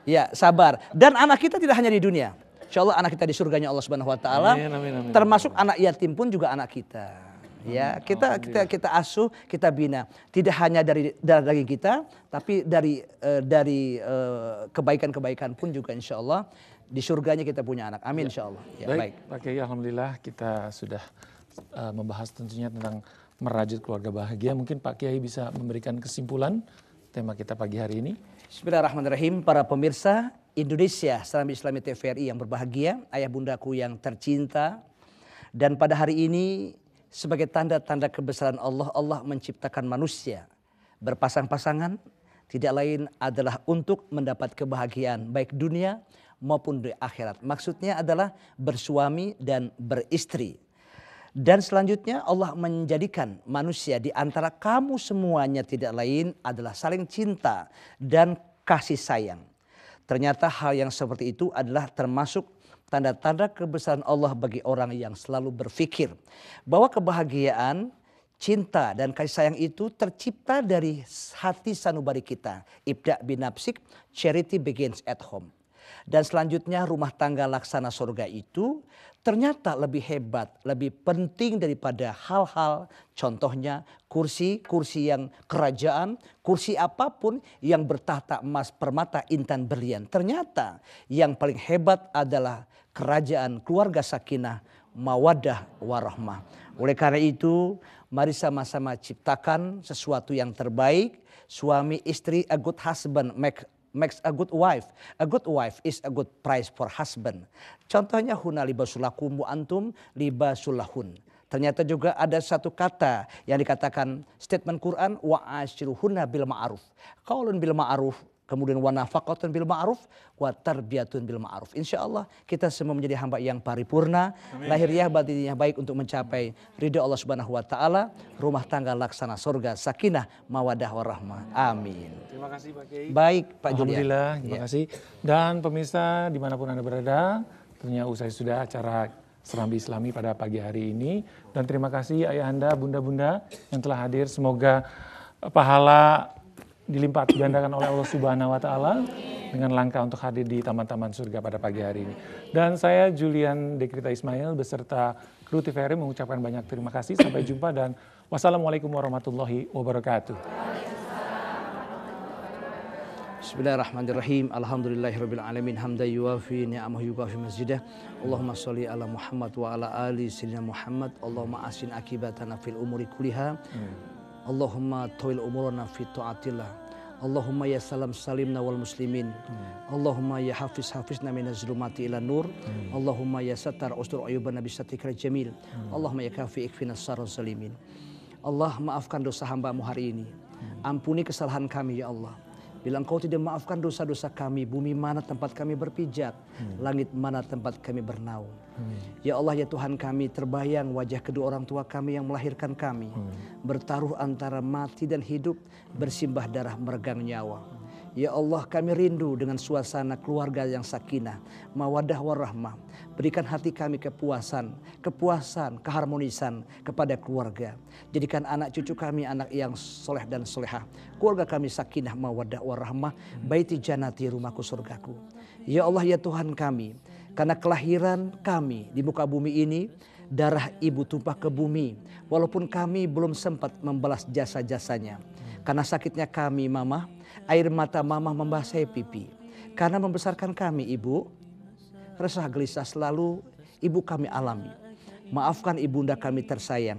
Ya, sabar. Dan anak kita tidak hanya di dunia. Insya Allah anak kita di surganya Allah Subhanahu Wa Taala. Termasuk anak yatim pun juga anak kita. Ya, kita asuh, kita bina. Tidak hanya dari darah daging kita, tapi dari kebaikan-kebaikan pun juga insya Allah di surganya kita punya anak. Amin insya Allah. Ya, baik. Pak Kiai, alhamdulillah kita sudah membahas tentunya tentang merajut keluarga bahagia. Mungkin Pak Kiai bisa memberikan kesimpulan tema kita pagi hari ini. Bismillahirrahmanirrahim. Para pemirsa Indonesia, Serambi Islami TVRI yang berbahagia, ayah bundaku yang tercinta. Dan pada hari ini sebagai tanda-tanda kebesaran Allah, Allah menciptakan manusia berpasang-pasangan, tidak lain adalah untuk mendapat kebahagiaan baik dunia maupun di akhirat. Maksudnya adalah bersuami dan beristri. Dan selanjutnya Allah menjadikan manusia di antara kamu semuanya tidak lain adalah saling cinta dan kasih sayang. Ternyata hal yang seperti itu adalah termasuk tanda-tanda kebesaran Allah bagi orang yang selalu berpikir bahwa kebahagiaan, cinta dan kasih sayang itu tercipta dari hati sanubari kita. Ibda binafsik, charity begins at home. Dan selanjutnya rumah tangga laksana surga itu ternyata lebih hebat, lebih penting daripada hal-hal, contohnya kursi yang kerajaan, kursi apapun yang bertahta emas, permata, intan, berlian. Ternyata yang paling hebat adalah kerajaan keluarga sakinah, mawaddah, warahmah. Oleh karena itu, mari sama-sama ciptakan sesuatu yang terbaik. Suami istri, a good husband makes a good wife. A good wife is a good price for husband. Contohnya huna libasulakum wa antum libasulahun. Ternyata juga ada satu kata yang dikatakan statement Quran wa ashiruhunna bil ma'ruf. Qaulun bil ma'ruf, kemudian wa nafaqatun bil ma'ruf wa tarbiyatun bil ma'ruf. Insyaallah kita semua menjadi hamba yang paripurna, lahiriah batinnya baik untuk mencapai ridha Allah Subhanahu wa taala, rumah tangga laksana surga, sakinah, mawaddah warahmah. Amin. Terima kasih Pak Kiai. Baik Pak Julian. Alhamdulillah, terima kasih. Dan pemirsa dimanapun Anda berada, tentunya usai sudah acara Serambi Islami pada pagi hari ini. Dan terima kasih ayahanda, bunda-bunda yang telah hadir. Semoga pahala dilipat gandakan oleh Allah Subhanahu wa taala dengan langkah untuk hadir di taman-taman surga pada pagi hari ini. Dan saya Julian Dekrita Ismail beserta kru TVRI mengucapkan banyak terima kasih. Sampai jumpa dan wassalamualaikum warahmatullahi wabarakatuh. Bismillahirrahmanirrahim. Alhamdulillahirabbil alamin hamdan yuwafi ni'amahu yukafi masjidah. Allahumma shalli ala Muhammad wa ala ali sayyidina Muhammad. Allahumma asin akibatana fil umuri kulliha. Allahumma tawil umurana fi ta'atillah. Allahumma ya salam salimna wal muslimin. Allahumma ya hafizna minaz zulumati ila nur. Allahumma ya satar ustur ayubana bisatikal jamil. Allahumma ya kafi ikfina sarra zalimin. Allah, maafkan dosa hamba-Mu hari ini. Ampuni kesalahan kami ya Allah. Bila Engkau tidak maafkan dosa-dosa kami, bumi mana tempat kami berpijak, langit mana tempat kami bernaung. Ya Allah ya Tuhan kami, terbayang wajah kedua orang tua kami yang melahirkan kami, bertaruh antara mati dan hidup, bersimbah darah meregang nyawa. Ya Allah, kami rindu dengan suasana keluarga yang sakinah, mawaddah warahmah. Berikan hati kami kepuasan, keharmonisan kepada keluarga. Jadikan anak cucu kami anak yang soleh dan solehah. Keluarga kami sakinah, mawaddah warahmah. Baiti janati, rumahku surgaku. Ya Allah ya Tuhan kami, karena kelahiran kami di muka bumi ini, darah ibu tumpah ke bumi. Walaupun kami belum sempat membalas jasa-jasanya. Karena sakitnya kami mama, air mata mama membasahi pipi. Karena membesarkan kami ibu, resah gelisah selalu ibu kami alami. Maafkan ibunda kami tersayang.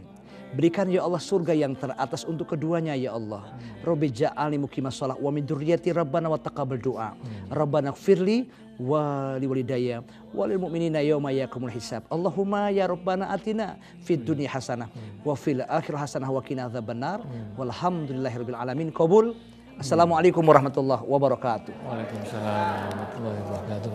Berikan ya Allah surga yang teratas untuk keduanya ya Allah. Rabbi ja'alni muqimas shalah wa min dzurriyyati rabbana wa taqabbal du'a. Rabbana ighfirli wa liwalidayya wa lil mu'minina yauma yaqumul hisab. Allahumma ya rabbana atina fid dunya hasanah wa fil akhirati hasanah wa qina adzabannar. Walhamdulillahirabbil alamin. Qabul. Assalamualaikum warahmatullahi wabarakatuh. Waalaikumsalam warahmatullahi wabarakatuh.